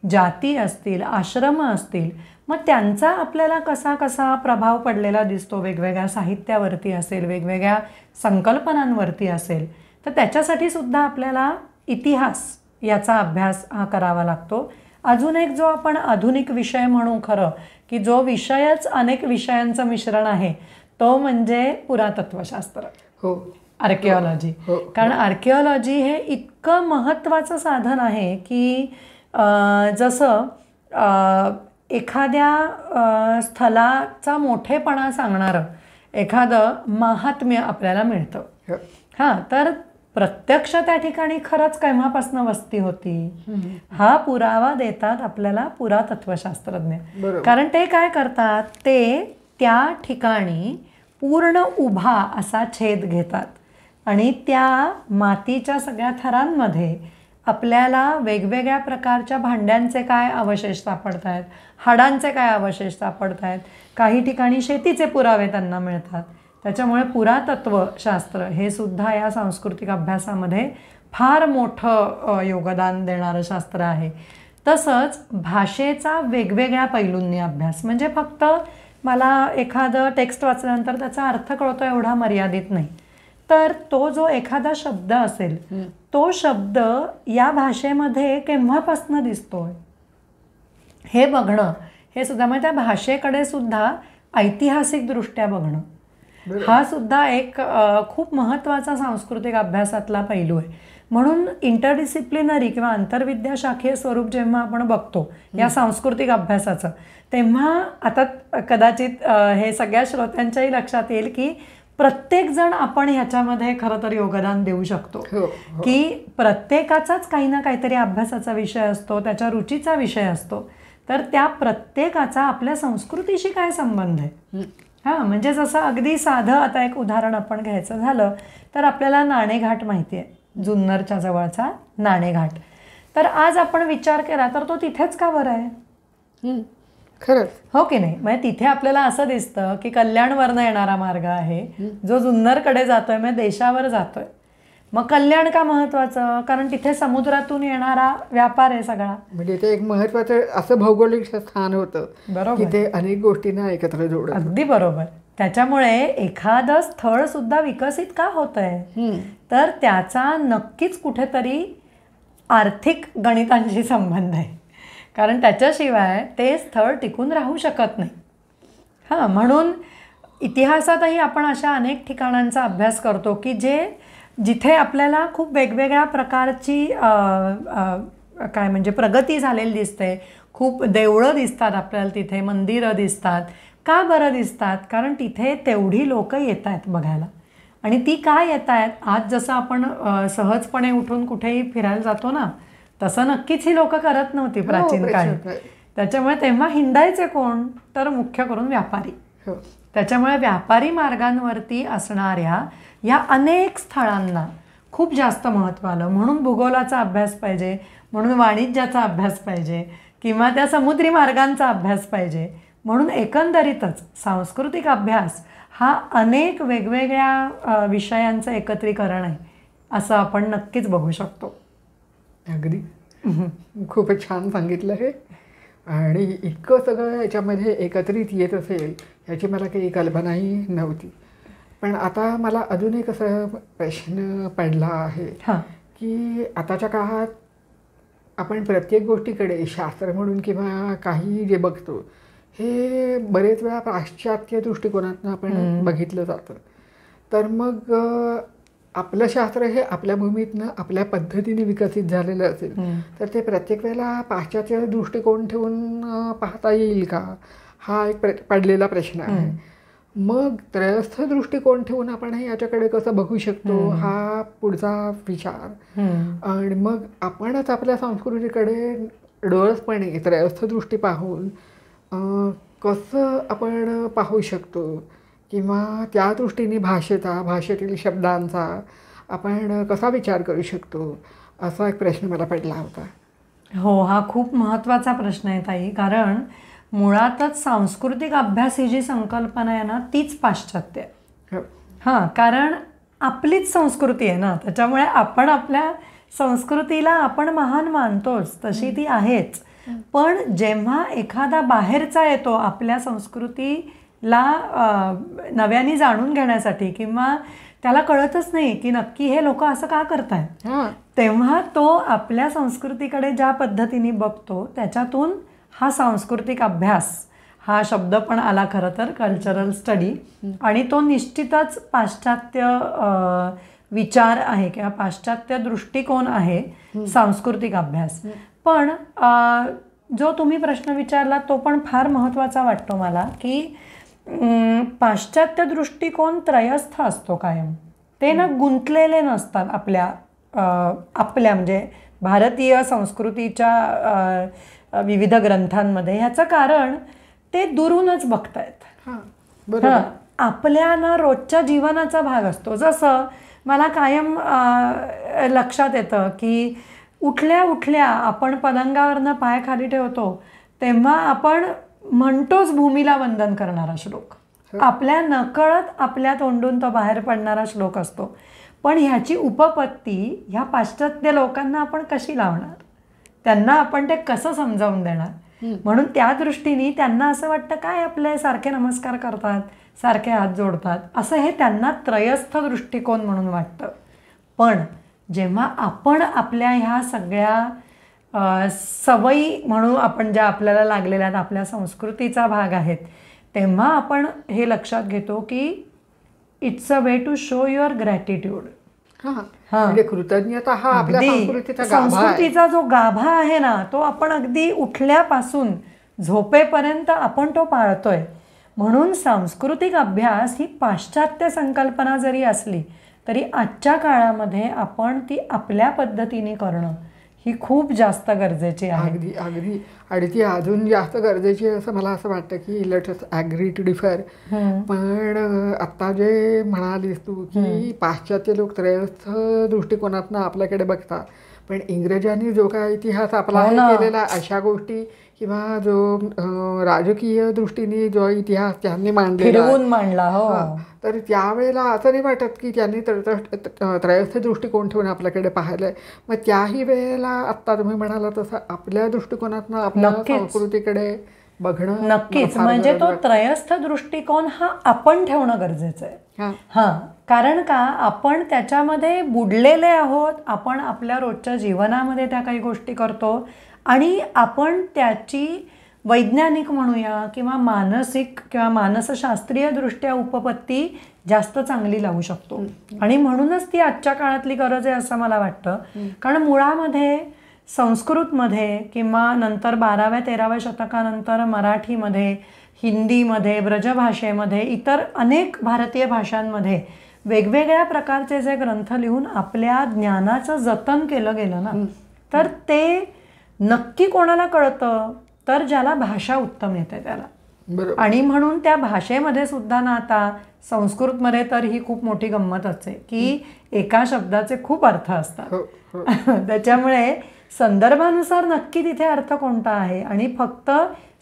जाती असतील, आश्रम असतील, मग त्यांचा आपल्याला कसा कसा प्रभाव पडलेला दिसतो वेगवेगळ्या साहित्यावरती असेल, वेगवेगळ्या संकल्पनांवरती असेल, तर त्याच्यासाठी सुद्धा आपल्याला इतिहास याचा अभ्यास हा करावा लागतो. अजून एक जो आपण आधुनिक विषय म्हणू खरं की जो विषयच अनेक विषयांचं मिश्रण आहे तो म्हणजे पुरातत्वशास्त्र, आर्किओलॉजी. कारण आर्किओलॉजी हे इतकं महत्त्वाचं साधन आहे की जसं एखाद्या स्थलाचा मोठेपणा सांगणारं एखादं महात्म्य आपल्याला मिळतं. तर प्रत्यक्ष त्या ठिकाणी खरंच केव्हापासून वस्ती होती हा पुरावा देतात आपल्याला पुरातत्वशास्त्रज्ञ. कारण ते काय करतात, ते त्या ठिकाणी पूर्ण उभा असा छेद घेतात आणि त्या मातीच्या सगळ्या थरांमध्ये आपल्याला वेगवेगळ्या प्रकारच्या भांड्यांचे काय अवशेष सापडत आहेत, हाडांचे काय अवशेष सापडत आहेत, काही ठिकाणी शेतीचे पुरावे त्यांना मिळतात. त्याच्यामुळे पुरातत्वशास्त्र हे सुद्धा या सांस्कृतिक अभ्यासामध्ये फार मोठं योगदान देणारं शास्त्र आहे. तसंच भाषेचा वेगवेगळ्या पैलूंनी अभ्यास, म्हणजे फक्त मला एखादं टेक्स्ट वाचल्यानंतर त्याचा अर्थ कळतो एवढा मर्यादित नाही, तर तो जो एखादा शब्द असेल तो शब्द या भाषेमध्ये केव्हापासून दिसतोय हे बघणं, हे सुद्धा म्हणजे त्या भाषेकडे सुद्धा ऐतिहासिकदृष्ट्या बघणं हा सुद्धा एक खूप महत्त्वाचा सांस्कृतिक अभ्यासातला पैलू आहे. म्हणून इंटरडिसिप्लिनरी किंवा आंतरविद्याशाखीय स्वरूप जेव्हा आपण बघतो या सांस्कृतिक अभ्यासाचं, तेव्हा आता कदाचित हे सगळ्या श्रोत्यांच्याही लक्षात येईल की प्रत्येकजण आपण ह्याच्यामध्ये खरं तर योगदान देऊ शकतो. की प्रत्येकाचाच काही ना काहीतरी अभ्यासाचा विषय असतो, त्याच्या रुचीचा विषय असतो, तर त्या प्रत्येकाचा आपल्या संस्कृतीशी काय संबंध आहे. हां, म्हणजे जसं अगदी साधं आता एक उदाहरण आपण घ्यायचं झालं तर आपल्याला नाणेघाट माहिती आहे, जुन्नरच्या जवळचा नाणेघाट. तर आज आपण विचार केला तर तो तिथेच का बरं आहे, खरंच हो की नाही. म्हणजे तिथे आपल्याला असं दिसतं की कल्याणवरनं येणारा मार्ग आहे जो जुन्नरकडे जातोय, म्हणजे देशावर जातोय. मग कल्याण का महत्वाचं, कारण तिथे समुद्रातून येणारा व्यापार आहे सगळा. म्हणजे ते एक महत्वाचं असं भौगोलिक स्थान होतं, बरोबर, की ते अनेक गोष्टींना एकत्र जोडत. अगदी बरोबर. त्याच्यामुळे एखादं स्थळ सुद्धा विकसित का होत आहे, तर त्याचा नक्कीच कुठेतरी आर्थिक गणितांशी संबंध आहे, कारण त्याच्याशिवाय ते स्थळ टिकून राहू शकत नाही. हां, म्हणून इतिहासातही आपण अशा अनेक ठिकाणांचा अभ्यास करतो की जिथे आपल्याला खूप वेगवेगळ्या प्रकारची काय म्हणजे प्रगती झालेली दिसते. खूप देवळं दिसतात आपल्याला, तिथे मंदिरं दिसतात. का बरं दिसतात, कारण तिथे तेवढी लोक येत आहेत बघायला. आणि ती काय येत आहेत, आज जसं आपण सहजपणे उठून कुठेही फिरायला जातो ना, तसं नक्कीच ही लोक करत नव्हती प्राचीन काळी. त्याच्यामुळे तेव्हा हिंडायचे कोण, तर मुख्य करून व्यापारी. त्याच्यामुळे व्यापारी मार्गांवरती असणाऱ्या या अनेक स्थळांना खूप जास्त महत्त्व आलं. म्हणून भूगोलाचा अभ्यास पाहिजे, म्हणून वाणिज्याचा अभ्यास पाहिजे, किंवा त्या समुद्री मार्गांचा अभ्यास पाहिजे. म्हणून एकंदरीतच सांस्कृतिक अभ्यास हा अनेक वेगवेगळ्या विषयांचं एकत्रीकरण आहे असं आपण नक्कीच बघू शकतो. अगदी खूपच छान सांगितलं हे. आणि इतकं सगळं याच्यामध्ये एकत्रित येत असेल याची मला काही कल्पनाही नव्हती. पण आता मला अजून एक असा प्रश्न पडला आहे की आताच्या काळात आपण प्रत्येक गोष्टीकडे शास्त्र म्हणून किंवा काही जे बघतो हे बरेच वेळा पाश्चात्य दृष्टिकोनातून आपण बघितलं जातं. तर मग आपलं शास्त्र हे आपल्या भूमीतनं आपल्या पद्धतीने विकसित झालेलं असेल तर ते प्रत्येक वेळेला पाश्चात्य दृष्टिकोन ठेवून पाहता येईल का, हा एक पडलेला प्रश्न आहे. मग त्रयस्थ दृष्टिकोन ठेवून आपण याच्याकडे कसं बघू शकतो, हा पुढचा विचार. आणि मग आपणच आपल्या संस्कृतीकडे डोळसपणे त्रयस्थ दृष्टी पाहून कसं आपण पाहू शकतो, किंवा त्या दृष्टीने भाषेतील शब्दांचा आपण कसा विचार करू शकतो, असा एक प्रश्न मला पडला होता. हो, हा खूप महत्त्वाचा प्रश्न आहे ताई. कारण मुळातच सांस्कृतिक अभ्यास ही जी संकल्पना आहे ना, तीच पाश्चात्य आहे. हां, कारण आपलीच संस्कृती आहे ना, त्याच्यामुळे आपण आपल्या संस्कृतीला आपण महान मानतोच, तशी ती आहेच. पण जेव्हा एखादा बाहेरचा येतो आपल्या संस्कृतीला नव्याने जाणून घेण्यासाठी, किंवा त्याला कळतच नाही की नक्की हे लोक असं का करतायत, तेव्हा तो आपल्या संस्कृतीकडे ज्या पद्धतीने बघतो त्याच्यातून हा सांस्कृतिक अभ्यास हा शब्द पण आला खरं तर, कल्चरल स्टडी. आणि तो निश्चितच पाश्चात्य विचार आहे किंवा पाश्चात्य दृष्टिकोन आहे सांस्कृतिक अभ्यास. पण जो तुम्ही प्रश्न विचारला तो पण फार महत्त्वाचा वाटतो मला, की पाश्चात्य दृष्टिकोन त्रयस्थ असतो कायम. ते ना गुंतलेले नसतात आपल्या म्हणजे भारतीय संस्कृतीच्या विविध ग्रंथांमध्ये. ह्याचं कारण ते दुरूनच बघतायत. आपल्या ना रोजच्या जीवनाचा भाग असतो. जसं मला कायम लक्षात येतं की उठल्या उठल्या आपण पलंगावरनं पाय खाली ठेवतो तेव्हा आपण म्हणतोच भूमीला वंदन करणारा श्लोक. आपल्या नकळत आपल्या तोंडून तो बाहेर पडणारा श्लोक असतो. पण ह्याची उपपत्ती ह्या पाश्चात्य लोकांना आपण कशी लावणार, त्यांना आपण ते कसं समजावून देणार. म्हणून त्या दृष्टीने त्यांना असं वाटतं काय आपले सारखे नमस्कार करतात, सारखे हात जोडतात, असं हे त्यांना त्रयस्थ दृष्टिकोन म्हणून वाटतं. पण जेव्हा आपण आपल्या ह्या सगळ्या सवयी म्हणून आपण ज्या आपल्याला लागलेल्या आहेत, आपल्या संस्कृतीचा भाग आहेत, तेव्हा आपण हे लक्षात घेतो की it's a way to show your gratitude. म्हणजे कृतज्ञता हा आपल्या संस्कृतीचा जो गाभा आहे ना, तो आपण अगदी उठल्यापासून झोपेपर्यंत आपण तो पाळतोय. म्हणून सांस्कृतिक अभ्यास ही पाश्चात्य संकल्पना जरी असली तरी आजच्या काळामध्ये आपण ती आपल्या पद्धतीने करणं ही खूप जास्त गरजेची आहे. अगदी अगदी. आणि ती अजून जास्त गरजेची आहे असं मला असं वाटतं की लेट्स ॲग्री टू डिफर. पण आत्ता जे म्हणालीस तू की पाश्चात्य लोक त्रयस्थ दृष्टिकोनातनं आपल्याकडे बघतात, पण इंग्रजांनी जो काय इतिहास आपला केलेला अशा गोष्टी किंवा जो राजकीय दृष्टीने जो इतिहास त्यांनी मांडला तर त्यावेळेला असं नाही वाटत की त्यांनी त्रयस्थ दृष्टिकोन ठेवून आपल्याकडे पाहिलंय. मग त्याही वेळेला आत्ता तुम्ही म्हणाला तसं आपल्या दृष्टिकोनातनं आपल्या संस्कृतीकडे बघणं नक्कीच. म्हणजे तो त्रयस्थ दृष्टिकोन हा आपण ठेवणं गरजेचं आहे. कारण का आपण त्याच्यामध्ये बुडलेले आहोत, आपण आपल्या रोजच्या जीवनामध्ये त्या काही गोष्टी करतो आणि आपण त्याची वैज्ञानिक म्हणूया किंवा मानसिक किंवा मानसशास्त्रीय दृष्ट्या उपपत्ती जास्त चांगली लावू शकतो. आणि म्हणूनच ती आजच्या काळातली गरज आहे असं मला वाटतं. कारण मुळामध्ये संस्कृतमध्ये किंवा नंतर 12व्या-13व्या शतकानंतर मराठीमध्ये, हिंदीमध्ये, ब्रजभाषेमध्ये, इतर अनेक भारतीय भाषांमध्ये वेगवेगळ्या प्रकारचे जे ग्रंथ लिहून आपल्या ज्ञानाचं जतन केलं गेलं ना, तर ते नक्की कोणाला कळतं तर ज्याला भाषा उत्तम येते त्याला. आणि म्हणून त्या भाषेमध्ये सुद्धा ना आता संस्कृतमध्ये तर ही खूप मोठी गंमतच आहे की एका शब्दाचे खूप अर्थ असतात. त्याच्यामुळे संदर्भानुसार नक्की तिथे अर्थ कोणता आहे आणि फक्त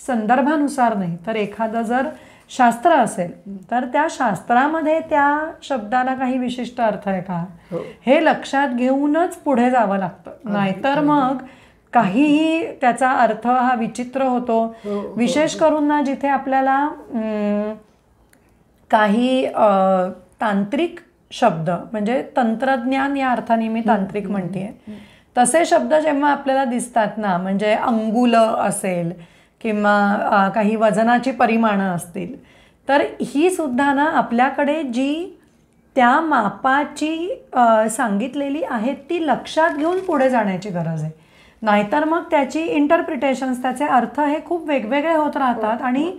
संदर्भानुसार नाही तर एखादं जर शास्त्र असेल तर त्या शास्त्रामध्ये त्या शब्दाला काही विशिष्ट अर्थ आहे का हे लक्षात घेऊनच पुढे जावं लागतं. नाहीतर मग काहीही त्याचा अर्थ हा विचित्र होतो. विशेष करून ना जिथे आपल्याला काही तांत्रिक शब्द म्हणजे तंत्रज्ञान या अर्थाने मी तांत्रिक म्हणते, तसे शब्द जेव्हा आपल्याला दिसतात ना, म्हणजे अंगुल असेल किंवा काही वजनाची परिमाणं असतील, तर ही सुद्धा ना आपल्याकडे जी त्या मापाची सांगितलेली आहेत ती लक्षात घेऊन पुढे जाण्याची गरज आहे. नाहीतर मग त्याची इंटरप्रिटेशन्स, त्याचे अर्थ हे खूप वेगवेगळे होत राहतात आणि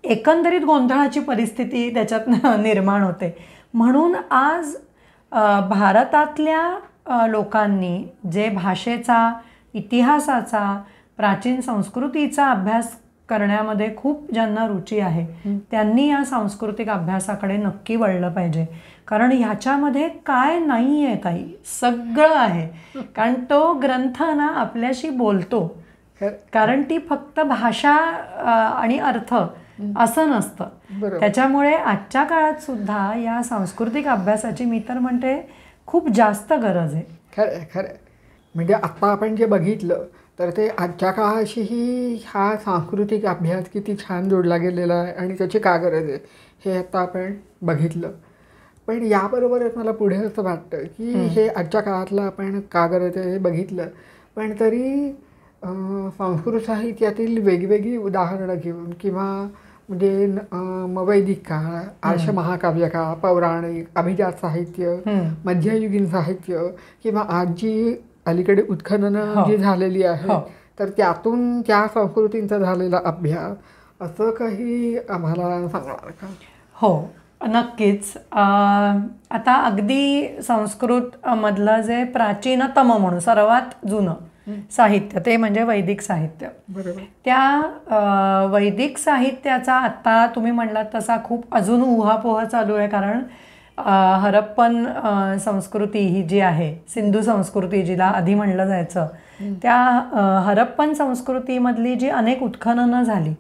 एकंदरीत गोंधळाची परिस्थिती त्याच्यात निर्माण होते. म्हणून आज भारतातल्या लोकांनी जे भाषेचा, इतिहासाचा, प्राचीन संस्कृतीचा अभ्यास करण्यामध्ये खूप ज्यांना रुची आहे त्यांनी या सांस्कृतिक अभ्यासाकडे नक्की वळलं पाहिजे. कारण ह्याच्यामध्ये काय नाही आहे ताई, सगळं आहे. कारण तो ग्रंथ ना आपल्याशी बोलतो. कारण ती फक्त भाषा आणि अर्थ असं नसतं. त्याच्यामुळे आजच्या काळात सुद्धा या सांस्कृतिक अभ्यासाची मी तर म्हणते खूप जास्त गरज आहे. खरं खरं. म्हणजे आत्ता आपण जे बघितलं तर ते आजच्या काळाशीही हा सांस्कृतिक अभ्यास किती छान जोडला गेलेला आहे आणि त्याची का गरज आहे हे आता आपण बघितलं. पण याबरोबरच मला पुढे असं वाटतं की हे आजच्या काळातलं आपण का गरज आहे हे बघितलं, पण तरी संस्कृत साहित्यातील वेगवेगळी उदाहरणं घेऊन किंवा म्हणजे वैदिक काळ, आर्ष महाकाव्य काळ, पौराणिक, अभिजात साहित्य, मध्ययुगीन साहित्य किंवा आज जी अलीकडे उत्खननं जी झालेली आहे तर त्यातून त्या संस्कृतींचा झालेला अभ्यास, असं काही आम्हाला सांगणार का? हो, नक्कीच. आता अगदी संस्कृत मधलं जे प्राचीनतम म्हणून सर्वात जुनं साहित्य ते म्हणजे वैदिक साहित्य. बरोबर. त्या वैदिक साहित्याचा आता तुम्ही म्हणलात तसा खूप अजून उहापोह चालू आहे. कारण हरप्पन संस्कृती ही जी आहे, सिंधू संस्कृती जिला आधी म्हणलं जायचं, त्या हरप्पन संस्कृतीमधली जी अनेक उत्खननं झाली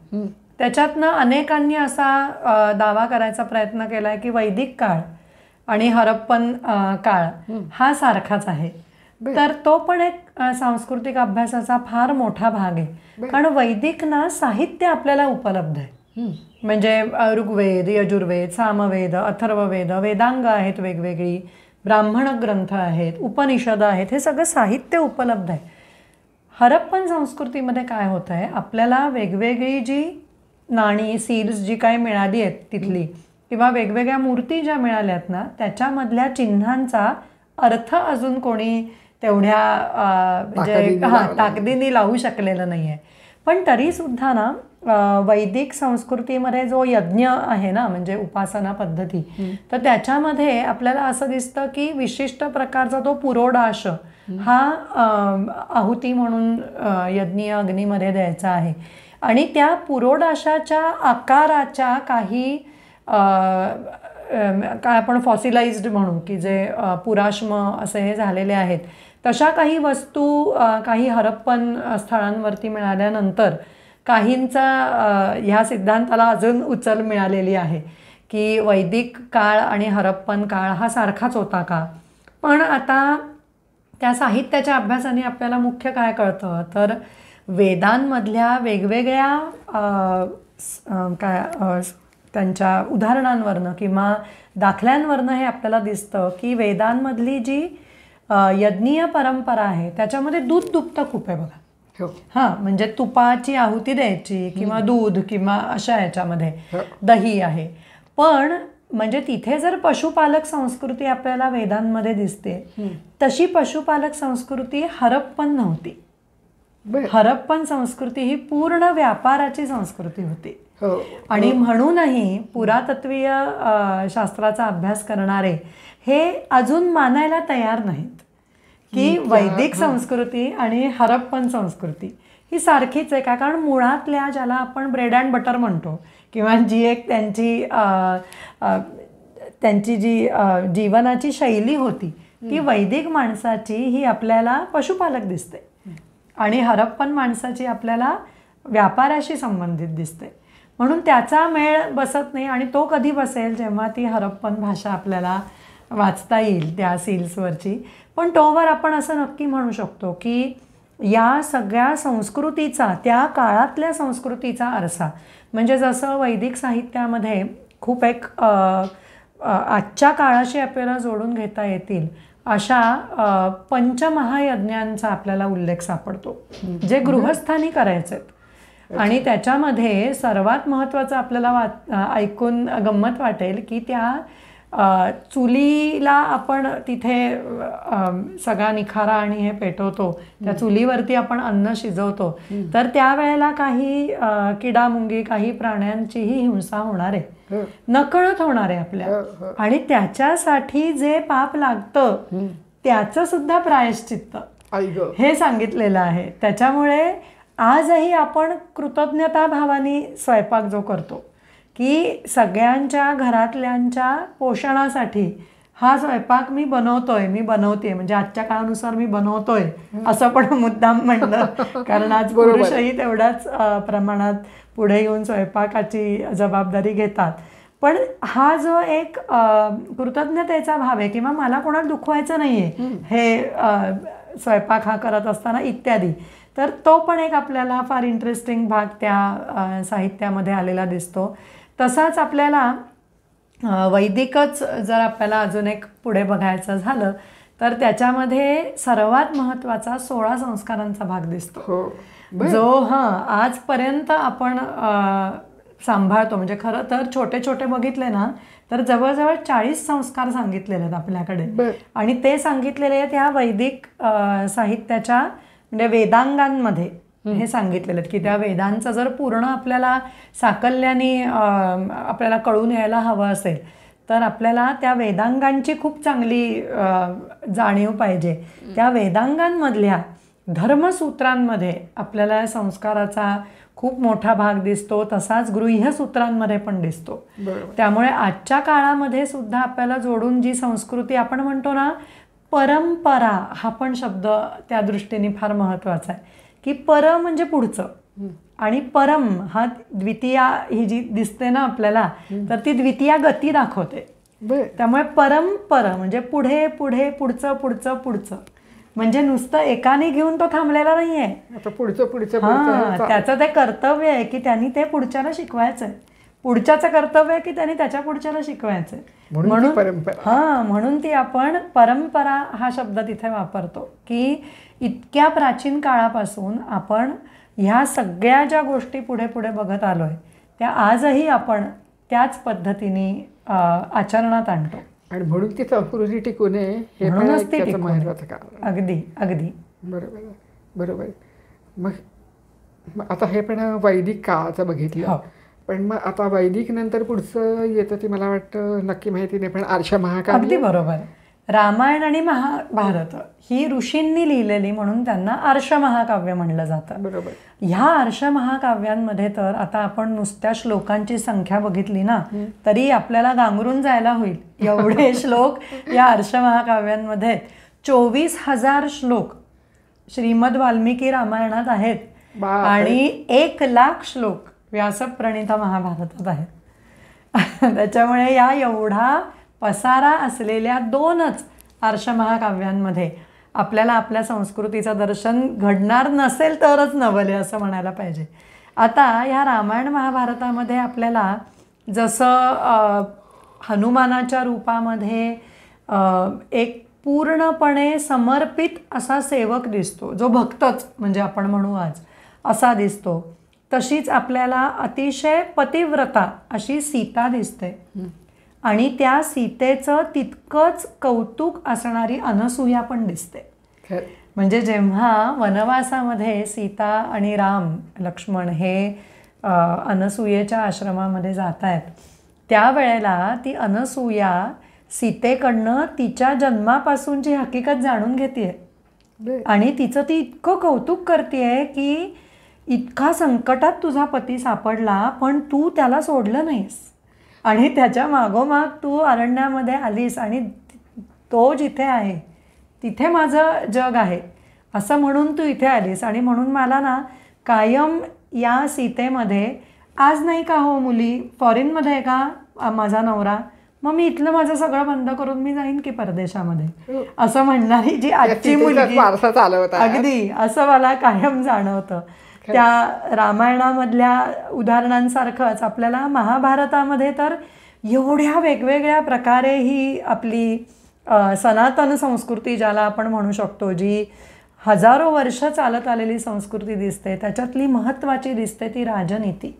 त्याच्यातनं अनेकांनी असा दावा करायचा प्रयत्न केला आहे की वैदिक काळ आणि हरप्पन काळ हा सारखाच आहे. तर तो पण एक सांस्कृतिक अभ्यासाचा फार मोठा भाग आहे. कारण वैदिक ना साहित्य आपल्याला उपलब्ध आहे. म्हणजे ऋग्वेद, यजुर्वेद, सामवेद, अथर्ववेद, वेदांग आहेत वेगवेगळी, ब्राह्मण ग्रंथ आहेत, उपनिषद आहेत, हे सगळं साहित्य उपलब्ध आहे. हरप्पन संस्कृतीमध्ये काय होतं आहे, आपल्याला वेगवेगळी जी नाणी, सील्स जी काही मिळाली आहेत तिथली, किंवा वेगवेगळ्या मूर्ती ज्या मिळाल्यात ना, त्याच्यामधल्या चिन्हांचा अर्थ अजून कोणी तेवढ्या म्हणजे ताकदीने लावू शकलेलं नाही आहे. पण तरीसुद्धा ना वैदिक संस्कृतीमध्ये जो यज्ञ आहे ना, म्हणजे उपासना पद्धती, तर त्याच्यामध्ये आपल्याला असं दिसतं की विशिष्ट प्रकारचा तो पुरोडाश हा आहुती म्हणून यज्ञीय अग्नीमध्ये द्यायचा आहे. आणि त्या पुरोडाशाच्या आकाराच्या काही काय आपण फॉसिलाइज्ड म्हणू की जे पुराश्म असे हे झालेले आहेत, तशा काही वस्तू काही हरप्पन स्थळांवरती मिळाल्यानंतर काहींचा ह्या सिद्धांताला अजून उचल मिळालेली आहे की वैदिक काळ आणि हरप्पन काळ हा सारखाच होता का. पण आता त्या साहित्याच्या अभ्यासाने आपल्याला मुख्य काय कळतं, तर वेदांमधल्या वेगवेगळ्या त्यांच्या उदाहरणांवरनं किंवा दाखल्यांवरनं हे आपल्याला दिसतं की वेदांमधली जी यज्ञीय परंपरा आहे त्याच्यामध्ये दूध दुभतं खूप आहे बघा. हां, म्हणजे तुपाची आहुती द्यायची किंवा दूध किंवा अशा ह्याच्यामध्ये दही आहे. पण म्हणजे तिथे जर पशुपालक संस्कृती आपल्याला वेदांमध्ये दिसते, तशी पशुपालक संस्कृती हरप्पन नव्हती. हरप्पन संस्कृती ही पूर्ण व्यापाराची संस्कृती होती. आणि म्हणूनही पुरातत्वीय शास्त्राचा अभ्यास करणारे हे अजून मानायला तयार नाहीत की वैदिक संस्कृती आणि हरप्पन संस्कृती ही सारखीच आहे का. कारण मुळातल्या ज्याला आपण ब्रेड अँड बटर म्हणतो किंवा जी एक त्यांची जी जीवनाची शैली होती ती वैदिक माणसाची ही आपल्याला पशुपालक दिसते आणि हरप्पन माणसाची आपल्याला व्यापाराशी संबंधित दिसते. म्हणून त्याचा मेळ बसत नाही. आणि तो कधी बसेल, जेव्हा ती हरप्पन भाषा आपल्याला वाचता येईल त्या सील्सवरची. पण तोवर आपण असं नक्की म्हणू शकतो की या सगळ्या संस्कृतीचा, त्या काळातल्या संस्कृतीचा आरसा, म्हणजे जसं वैदिक साहित्यामध्ये खूप एक आजच्या काळाशी आपल्याला जोडून घेता येतील अशा पंचमहायज्ञांचा आपल्याला उल्लेख सापडतो जे गृहस्थांनी करायचे. आणि त्याच्यामध्ये सर्वात महत्त्वाचं आपल्याला ऐकून गंमत वाटेल की त्या चुलीला आपण तिथे सगळा निखारा आणि हे पेटवतो, त्या चुलीवरती आपण अन्न शिजवतो, तर त्यावेळेला काही किडामुंगी, काही प्राण्यांचीही हिंसा होणार आहे, नकळत होणार आहे आपल्या. आणि त्याच्यासाठी जे पाप लागतं त्याचं सुद्धा प्रायश्चित्त हे सांगितलेलं आहे. त्याच्यामुळे आजही आपण कृतज्ञता भावाने स्वयंपाक जो करतो की सगळ्यांच्या घरातल्यांच्या पोषणासाठी हा स्वयंपाक मी बनवते, म्हणजे आजच्या काळानुसार मी बनवतोय असं पण मुद्दाम म्हणलं, कारण आज पुरुषही तेवढ्याच प्रमाणात पुढे येऊन स्वयंपाकाची जबाबदारी घेतात. पण हा जो एक कृतज्ञतेचा भाव आहे किंवा मला कोणाला दुखवायचं नाहीये हे स्वयंपाक हा करत असताना इत्यादी, तर तो पण एक आपल्याला फार इंटरेस्टिंग भाग त्या साहित्यामध्ये आलेला दिसतो. तसाच आपल्याला वैदिकच जर आपल्याला अजून एक पुढे बघायचं झालं तर त्याच्यामध्ये सर्वात महत्त्वाचा 16 संस्कारांचा भाग दिसतो, जो आजपर्यंत आपण सांभाळतो. म्हणजे खरं तर छोटे छोटे बघितले ना तर जवळजवळ 40 संस्कार सांगितलेले आहेत आपल्याकडे. आणि ते सांगितलेले आहेत ह्या वैदिक साहित्याच्या म्हणजे वेदांगांमध्ये हे सांगितलेलं आहे की त्या वेदांचं जर पूर्ण आपल्याला साकल्याने आपल्याला कळून यायला हवं असेल तर आपल्याला त्या वेदांगांची खूप चांगली जाणीव पाहिजे. त्या वेदांगांमधल्या धर्मसूत्रांमध्ये आपल्याला संस्काराचा खूप मोठा भाग दिसतो. तसाच गृह्यसूत्रांमध्ये पण दिसतो. त्यामुळे आजच्या काळामध्ये सुद्धा आपल्याला जोडून जी संस्कृती आपण म्हणतो ना, परंपरा हा पण शब्द त्या दृष्टीने फार महत्त्वाचा आहे की पर म्हणजे पुढचं आणि परम हा द्वितीया ही जी दिसते ना आपल्याला, तर ती द्वितीया गती दाखवते. त्यामुळे परंपर म्हणजे पुढे पुढे पुढचं पुढचं पुढचं म्हणजे नुसतं एकाने घेऊन तो थांबलेला नाहीये. त्याचं ते कर्तव्य आहे की त्यांनी ते पुढच्याला शिकवायचंय. पुढच्याचं कर्तव्य आहे की त्यांनी त्याच्या पुढच्याला शिकवायचंय. म्हणून ती आपण परंपरा हा शब्द तिथे वापरतो की इतक्या प्राचीन काळापासून आपण ह्या सगळ्या ज्या गोष्टी पुढे पुढे बघत आलोय त्या आजही आपण त्याच पद्धतीने आचरणात आणतो. आणि म्हणून ती संस्कृती टिकू नये हे महत्वाचं कारण. अगदी अगदी बरोबर. मग आता हे पण वैदिक काळाचं बघितलं. पण मग आता वैदिक नंतर पुढचं येतं ते मला वाटतं नक्की माहिती नाही, पण आर्ष महाकाव्य. अगदी बरोबर. रामायण आणि महाभारत ही ऋषींनी लिहिलेली म्हणून त्यांना आर्ष महाकाव्य म्हणलं जातं. बरोबर. ह्या आर्ष महाकाव्यांमध्ये तर आता आपण नुसत्या श्लोकांची संख्या बघितली ना तरी आपल्याला गांगरून जायला होईल. एवढे श्लोक या आर्ष महाकाव्यांमध्ये 24,000 श्लोक श्रीमद वाल्मिकी रामायणात आहेत आणि 1,00,000 श्लोक व्यासप्रणीत महाभारतात आहेत. त्याच्यामुळे या एवढा पसारा असलेल्या 2च आर्ष महाकाव्यांमध्ये आपल्याला आपल्या संस्कृतीचं दर्शन घडणार नसेल तरच नवले असं म्हणायला पाहिजे. आता ह्या रामायण महाभारतामध्ये आपल्याला जसं हनुमानाच्या रूपामध्ये एक पूर्णपणे समर्पित असा सेवक दिसतो, जो भक्तच म्हणजे आपण म्हणू आज असा दिसतो, तशीच आपल्याला अतिशय पतिव्रता अशी सीता दिसते. आणि त्या सीतेचं तितकंच कौतुक असणारी अनसूया पण दिसते. म्हणजे जेव्हा वनवासामध्ये सीता आणि राम लक्ष्मण हे अनसूयेच्या आश्रमामध्ये जात आहेत त्यावेळेला ती अनसूया सीतेकडनं तिच्या जन्मापासूनची हकीकत जाणून घेतेय आणि तिचं ती इतकं कौतुक करतेय की इतका संकटात तुझा पती सापडला पण तू त्याला सोडलं नाहीस आणि त्याच्या मागोमाग तू अरण्यामध्ये आलीस आणि तो जिथे आहे तिथे माझं जग आहे असं म्हणून तू इथे आलीस. आणि म्हणून मला ना कायम या सीतेमध्ये आज नाही का हो मुली फॉरेनमध्ये आहे का माझा नवरा, मग मी इथलं माझं सगळं बंद करून मी जाईन की परदेशामध्ये असं म्हणणारी जी आजची मुलगी अगदी असं मला कायम जाणवतं. त्या रामायणामधल्या उदाहरणांसारखंच आपल्याला महाभारतामध्ये तर एवढ्या वेगवेगळ्या प्रकारे ही आपली सनातन संस्कृती ज्याला आपण म्हणू शकतो, जी हजारो वर्ष चालत आलेली संस्कृती दिसते, त्याच्यातली महत्त्वाची दिसते ती राजनीती.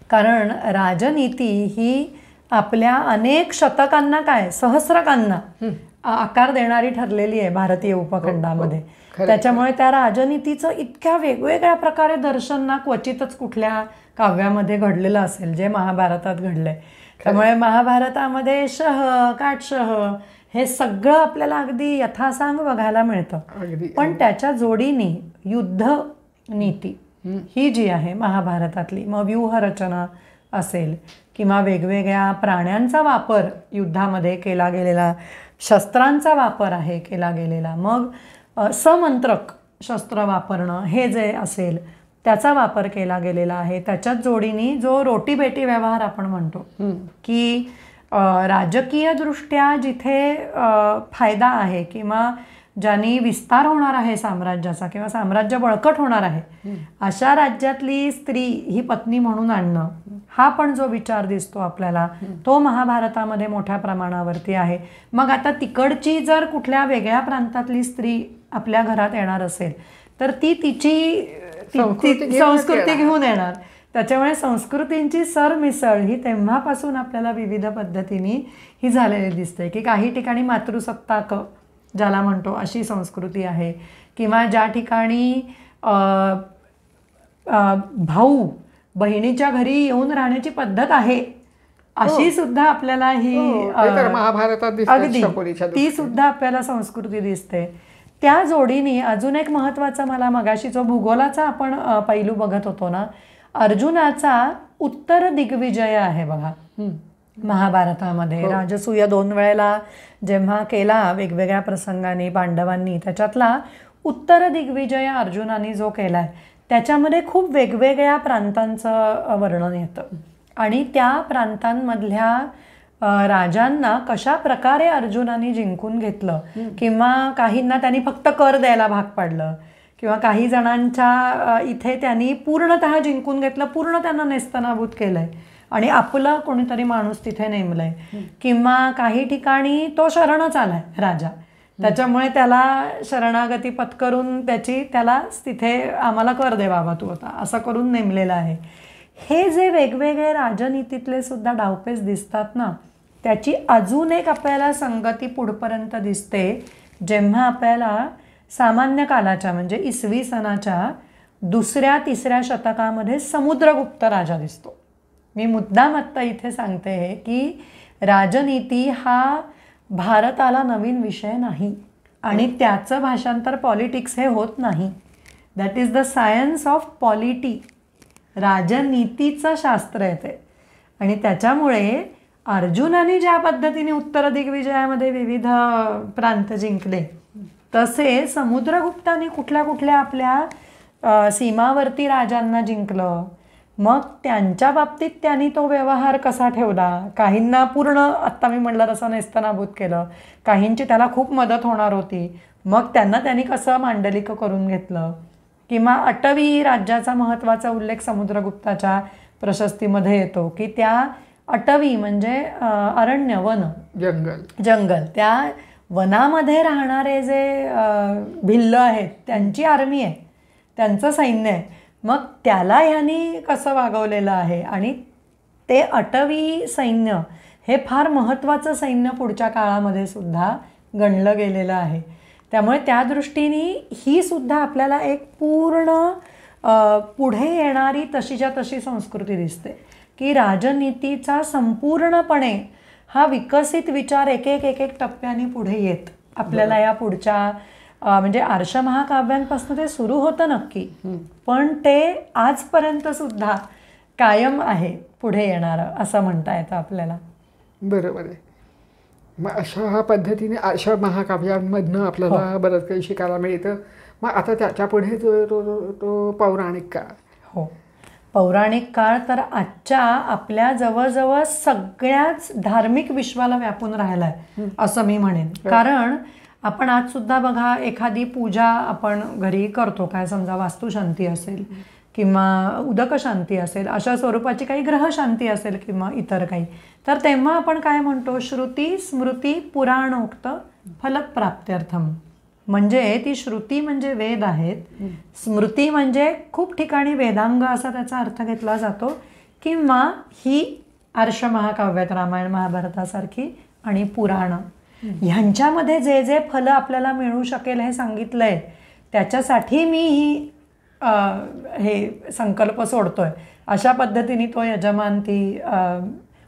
कारण राजनीती ही आपल्या अनेक शतकांना काय सहस्रकांना आकार देणारी ठरलेली आहे भारतीय उपखंडामध्ये. त्याच्यामुळे त्या राजनीतीचं इतक्या वेगवेगळ्या प्रकारे दर्शन ना क्वचितच कुठल्या काव्यामध्ये घडलेलं असेल जे महाभारतात घडलंय. त्यामुळे महाभारतामध्ये काटशह हे सगळं आपल्याला अगदी यथासांग बघायला मिळतं. पण त्याच्या जोडीने युद्ध नीती ही जी आहे महाभारतातली, मग व्यूहरचना असेल किंवा वेगवेगळ्या प्राण्यांचा वापर युद्धामध्ये केला गेलेला, शस्त्रांचा वापर आहे केला गेलेला, मग समंत्रक शस्त्र वापरणं हे जे असेल त्याचा वापर केला गेलेला आहे. त्याच्याच जोडीने जो रोटीबेटी व्यवहार आपण म्हणतो की राजकीय दृष्ट्या जिथे फायदा आहे किंवा ज्यांनी विस्तार होणार आहे साम्राज्याचा किंवा साम्राज्य बळकट होणार आहे अशा राज्यातली स्त्री ही पत्नी म्हणून आणणं हा पण जो विचार दिसतो आपल्याला तो महाभारतामध्ये मोठ्या प्रमाणावरती आहे. मग आता तिकडची जर कुठल्या वेगळ्या प्रांतातली स्त्री आपल्या घरात येणार असेल तर ती तिची संस्कृती घेऊन येणार. त्याच्यामुळे संस्कृतींची सरमिसळ ही तेव्हापासून आपल्याला विविध पद्धतीने ही झालेली दिसते की काही ठिकाणी मातृसत्ताक ज्याला म्हणतो अशी संस्कृती आहे किंवा ज्या ठिकाणी भाऊ बहिणीच्या घरी येऊन राहण्याची पद्धत आहे अशी सुद्धा आपल्याला ही महाभारतात अगदी ती सुद्धा आपल्याला संस्कृती दिसते. त्या जोडीने अजून एक महत्त्वाचा मला मगाशी जो भूगोलाचा आपण पैलू बघत होतो ना, अर्जुनाचा उत्तर दिग्विजय आहे बघा महाभारतामध्ये. राजसूय 2 वेळेला जेव्हा केला वेगवेगळ्या प्रसंगाने पांडवांनी, त्याच्यातला उत्तर दिग्विजय अर्जुनाने जो केलाय त्याच्यामध्ये खूप वेगवेगळ्या प्रांतांचं वर्णन येतं आणि त्या प्रांतांमधल्या राजांना कशा प्रकारे अर्जुनाने जिंकून घेतलं, किंवा काहींना त्यांनी फक्त कर द्यायला भाग पाडलं, किंवा काही जणांच्या इथे त्यांनी पूर्णतः जिंकून घेतलं, पूर्ण त्यांना नेस्तनाबूत केलंय आणि आपलं कोणीतरी माणूस तिथे नेमलंय, किंवा काही ठिकाणी तो शरणच आलाय राजा, त्याच्यामुळे त्याला शरणागती पत्करून त्याला तिथे आम्हाला कर दे बाबा तू आता असं करून नेमलेलं आहे. हे जे वेगवेगळे राजनीतीतले सुद्धा डावपेच दिसतात ना, त्याची अजून एक आपल्याला संगती पुढपर्यंत दिसते जेव्हा आपल्याला सामान्य कालाच्या म्हणजे इसवी सनाच्या 2ऱ्या-3ऱ्या शतकामध्ये समुद्रगुप्त राजा दिसतो. मी मुद्दाम आत्ता इथे सांगते आहे की राजनीती हा भारताला नवीन विषय नाही आणि त्याचं भाषांतर पॉलिटिक्स हे होत नाही. That is the science of polity. राजनीतीचं शास्त्र आहे ते. आणि त्याच्यामुळे अर्जुनाने ज्या पद्धतीने उत्तर दिग्विजयामध्ये विविध प्रांत जिंकले, तसे समुद्रगुप्ताने कुठल्या कुठल्या आपल्या सीमावर्ती राजांना जिंकलं. मग त्यांच्या बाबतीत त्यांनी तो व्यवहार कसा ठेवला, काहींना पूर्ण आत्ता मी म्हटलं तसं नेस्तनाबूत केलं, काहींची त्याला खूप मदत होणार होती, मग त्यांनी कसं मांडलिक करून घेतलं. किंवा अटवी राज्याचा महत्त्वाचा उल्लेख समुद्रगुप्ताच्या प्रशस्तीमध्ये येतो की त्या अटवी म्हणजे अरण्य, वन, जंगल, त्या वनामध्ये राहणारे जे भिल्ल आहेत त्यांची आर्मी आहे, त्यांचं सैन्य आहे. मग त्याला ह्यांनी कसं वागवलेलं आहे आणि ते अटवी सैन्य हे फार महत्त्वाचं सैन्य पुढच्या काळामध्ये सुद्धा गणलं गेलेलं आहे. त्यामुळे त्या दृष्टीने ही सुद्धा आपल्याला एक पूर्ण पुढे येणारी तशीच्या तशी संस्कृती दिसते की राजनीतीचा संपूर्णपणे हा विकसित विचार एक एक टप्प्याने पुढे येत आपल्याला या पुढच्या म्हणजे आर्ष महाकाव्यांपासून ते सुरू होतं नक्की, पण ते आजपर्यंत सुद्धा कायम आहे पुढे येणारं असं म्हणता येतं आपल्याला. बरोबर आहे. मग अशा पद्धतीने आर्ष महाकाव्यांमधनं आपल्याला बरंच काही शिकायला मिळतं. मग आता त्याच्या पुढे तो पौराणिक काळ. हो, पौराणिक काळ तर आजच्या आपल्या जवळजवळ सगळ्याच धार्मिक विश्वाला व्यापून राहिला आहे असं मी म्हणेन. कारण आपण आज सुद्धा बघा एखादी पूजा आपण घरी करतो, काय समजा वास्तुशांती असेल किंवा उदकशांती असेल, अशा स्वरूपाची काही ग्रहशांती असेल किंवा इतर काही, तर तेव्हा आपण काय म्हणतो, श्रुती स्मृती पुराणोक्त फलप्राप्त्यर्थम. म्हणजे ती श्रुती म्हणजे वेद आहेत, स्मृती म्हणजे खूप ठिकाणी वेदांग असा त्याचा अर्थ घेतला जातो, किंवा ही आर्ष महाकाव्यात रामायण महाभारतासारखी आणि पुराण ह्यांच्यामध्ये जे जे फलं आपल्याला मिळू शकेल हे सांगितलंय, त्याच्यासाठी मी ही हे संकल्प सोडतोय अशा पद्धतीने तो यजमान ती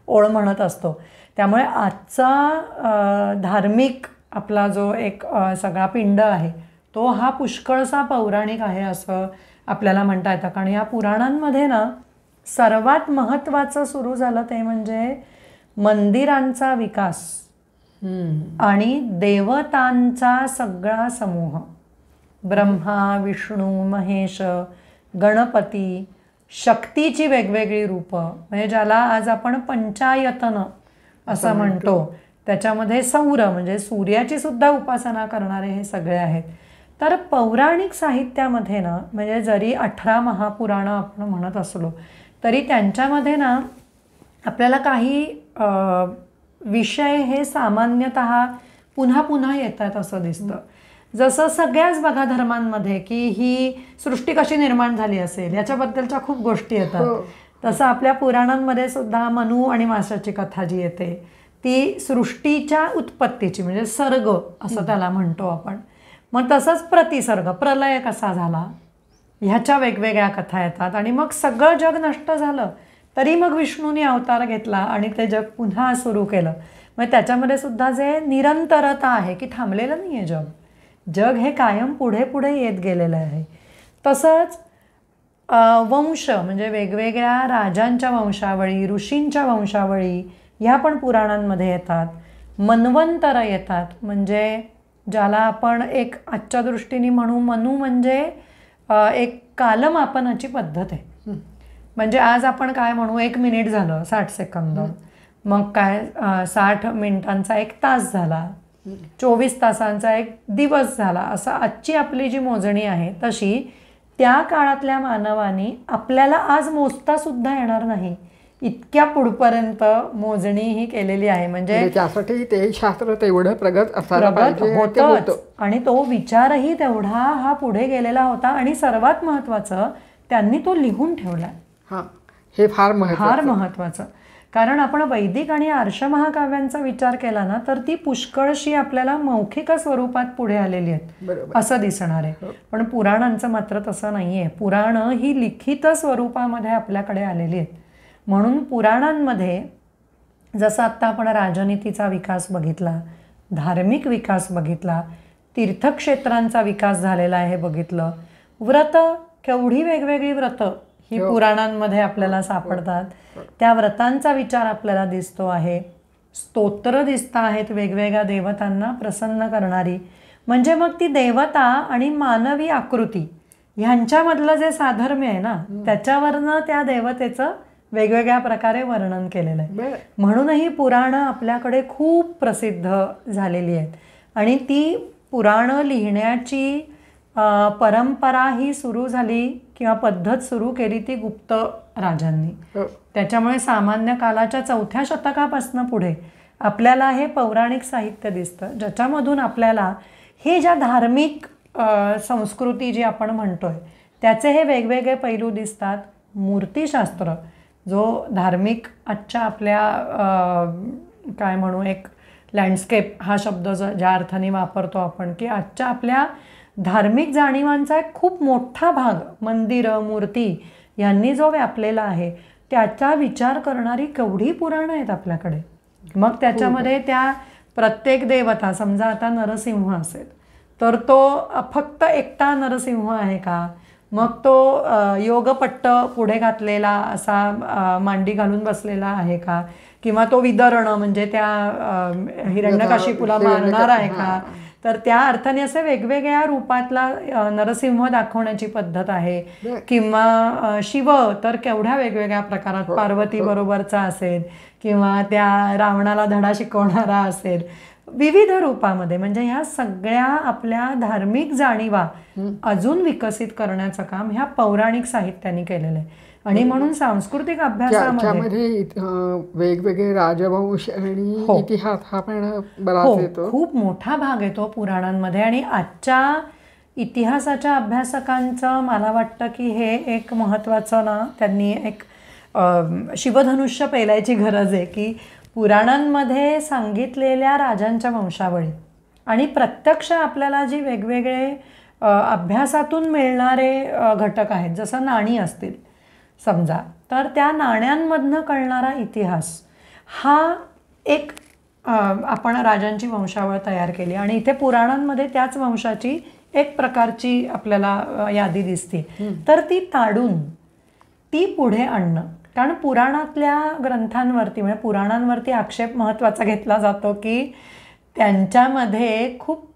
ओळ म्हणत असतो. त्यामुळे आजचा धार्मिक आपला जो एक सगळा पिंड आहे तो हा पुष्कळसा पौराणिक आहे असं आपल्याला म्हणता येतं. कारण या पुराणांमध्ये ना सर्वात महत्त्वाचं सुरू झालं ते म्हणजे मंदिरांचा विकास आणि देवतांचा सगळा समूह, ब्रह्मा विष्णू महेश गणपती, शक्तीची वेगवेगळी रूपं, म्हणजे ज्याला आज आपण पंचायतन असं म्हणतो, त्याच्यामध्ये सौर म्हणजे सूर्याची सुद्धा उपासना करणारे हे सगळे आहेत. तर पौराणिक साहित्यामध्ये ना म्हणजे जरी 18 महापुराणं आपण म्हणत असलो तरी त्यांच्यामध्ये ना आपल्याला काही विषय हे सामान्यतः पुन्हा पुन्हा येतात असं दिसतं. जसं सगळ्याच बघा धर्मांमध्ये की ही सृष्टी कशी निर्माण झाली असेल याच्याबद्दलच्या खूप गोष्टी येतात, तसं आपल्या पुराणांमध्ये सुद्धा मनू आणि माशाची कथा जी येते ती सृष्टीच्या उत्पत्तीची म्हणजे सर्ग असं त्याला म्हणतो आपण. मग तसंच प्रतिसर्ग, प्रलय कसा झाला ह्याच्या वेगवेगळ्या कथा येतात. आणि मग सगळं जग नष्ट झालं तरी मग विष्णूने अवतार घेतला आणि ते जग पुन्हा सुरू केलं. मग त्याच्यामध्ये सुद्धा जे निरंतरता आहे की थांबलेलं नाही आहे जग, जग हे कायम पुढे पुढे येत गेलेलं आहे. तसंच वंश म्हणजे वेगवेगळ्या राजांच्या वंशावळी, ऋषींच्या वंशावळी ह्या पण पुराणांमध्ये येतात. मन्वंतरं येतात, म्हणजे ज्याला आपण एक आजच्या दृष्टीने म्हणू, मनु म्हणजे एक कालमापनाची पद्धत आहे. म्हणजे आज आपण काय म्हणू, 1 मिनिट झालं 60 सेकंद, मग काय 60 मिनिटांचा 1 तास झाला, 24 तासांचा 1 दिवस झाला. असं आजची आपली जी मोजणी आहे तशी त्या काळातल्या मानवाने आपल्याला आज मोजता सुद्धा येणार नाही इतक्या पुढपर्यंत मोजणी ही केलेली आहे. म्हणजे त्यासाठी ते शास्त्र तेवढं प्रगत असायला पाहिजे होतं आणि तो विचारही तेवढा हा पुढे गेलेला होता. आणि सर्वात महत्त्वाचं, त्यांनी तो लिहून ठेवला. हे फार महत्त्वाचं. कारण आपण वैदिक आणि आर्ष महाकाव्यांचा विचार केला ना, तर ती पुष्कळशी आपल्याला मौखिक स्वरूपात पुढे आलेली आहेत असं दिसणार आहे. पण पुराणांचं मात्र तसं नाही आहे. पुराणं ही लिखित स्वरूपामध्ये आपल्याकडे आलेली आहेत. म्हणून पुराणांमध्ये जसं आत्ता आपण राजनीतीचा विकास बघितला, धार्मिक विकास बघितला, तीर्थक्षेत्रांचा विकास झालेला आहे बघितलं, व्रत, केवढी वेगवेगळी व्रतं ही पुराणांमध्ये आपल्याला सापडतात. त्या व्रतांचा विचार आपल्याला दिसतो आहे. स्तोत्र दिसत आहेत वेगवेगळ्या देवतांना प्रसन्न करणारी. म्हणजे मग ती देवता आणि मानवी आकृती ह्यांच्यामधलं जे साधर्म्य आहे ना, त्याच्यावरनं त्या देवतेचं वेगवेगळ्या प्रकारे वर्णन केलेलं आहे. म्हणूनही पुराणं आपल्याकडे खूप प्रसिद्ध झालेली आहेत. आणि ती पुराणं लिहिण्याची परंपरा ही सुरू झाली किंवा पद्धत सुरू केली ती गुप्त राजांनी. त्याच्यामुळे सामान्य कालाच्या 4थ्या शतकापासून पुढे आपल्याला हे पौराणिक साहित्य दिसतं, ज्याच्यामधून आपल्याला हे ज्या धार्मिक संस्कृती जी आपण म्हणतोय त्याचे हे वेगवेगळे पैलू दिसतात. मूर्तिशास्त्र, जो धार्मिक आजच्या आपल्या काय म्हणू, एक लँडस्केप हा शब्द ज्या अर्थाने वापरतो आपण, की आजच्या आपल्या धार्मिक जाणीवांचा एक खूप मोठा भाग मंदिरं, मूर्ती यांनी जो व्यापलेला आहे, त्याचा विचार करणारी केवढी पुराणं आहेत आपल्याकडे. मग त्याच्यामध्ये त्या प्रत्येक देवता, समजा आता नरसिंह असेल तर तो फक्त एकटा नरसिंह आहे का, मग तो योगपट्ट पुढे घातलेला असा मांडी घालून बसलेला आहे का, किंवा तो विदर्ण म्हणजे त्या हिरण्यकशिपूला मारणार आहे का. तर त्या अर्थाने असे वेगवेगळ्या रूपातला नरसिंह दाखवण्याची पद्धत आहे. किंवा शिव तर केवढ्या वेगवेगळ्या प्रकारात, पार्वती बरोबरचा असेल किंवा त्या रावणाला धडा शिकवणारा असेल, विविध रूपामध्ये. म्हणजे ह्या सगळ्या आपल्या धार्मिक जाणीवा अजून विकसित करण्याचं काम ह्या पौराणिक साहित्याने केलेलं आहे. आणि म्हणून सांस्कृतिक अभ्यासामध्ये वेगवेगळे राजवंश आणि इतिहास हा पण बराच येतो, खूप मोठा भाग येतो पुराणांमध्ये. आणि आजच्या इतिहासाच्या अभ्यासकांचं मला वाटतं की हे एक महत्त्वाचं ना, त्यांनी एक शिवधनुष्य पेलायची गरज आहे, की पुराणांमध्ये सांगितलेल्या राजांच्या वंशावळी आणि प्रत्यक्ष आपल्याला जी वेगवेगळे अभ्यासातून मिळणारे घटक आहेत, जसं नाणी असतील समजा, तर त्या नाण्यांमधनं कळणारा इतिहास हा एक आपण राजांची वंशावळ तयार केली. आणि इथे पुराणांमध्ये त्याच वंशाची एक प्रकारची आपल्याला यादी दिसते. तर ती ताडून ती पुढे आणणं, कारण पुराणातल्या ग्रंथांवरती म्हणजे पुराणांवरती आक्षेप महत्त्वाचा घेतला जातो की त्यांच्यामध्ये खूप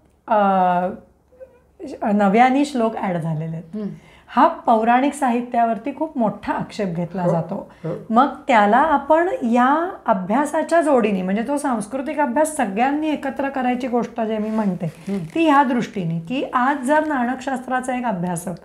नव्याने श्लोक ॲड झालेले आहेत. हा पौराणिक साहित्यावरती खूप मोठा आक्षेप घेतला जातो. मग त्याला आपण या अभ्यासाच्या जोडीने, म्हणजे तो सांस्कृतिक अभ्यास सगळ्यांनी एकत्र करायची गोष्ट जे मी म्हणते ती ह्या दृष्टीने, की आज जर नाणकशास्त्राचा एक अभ्यासक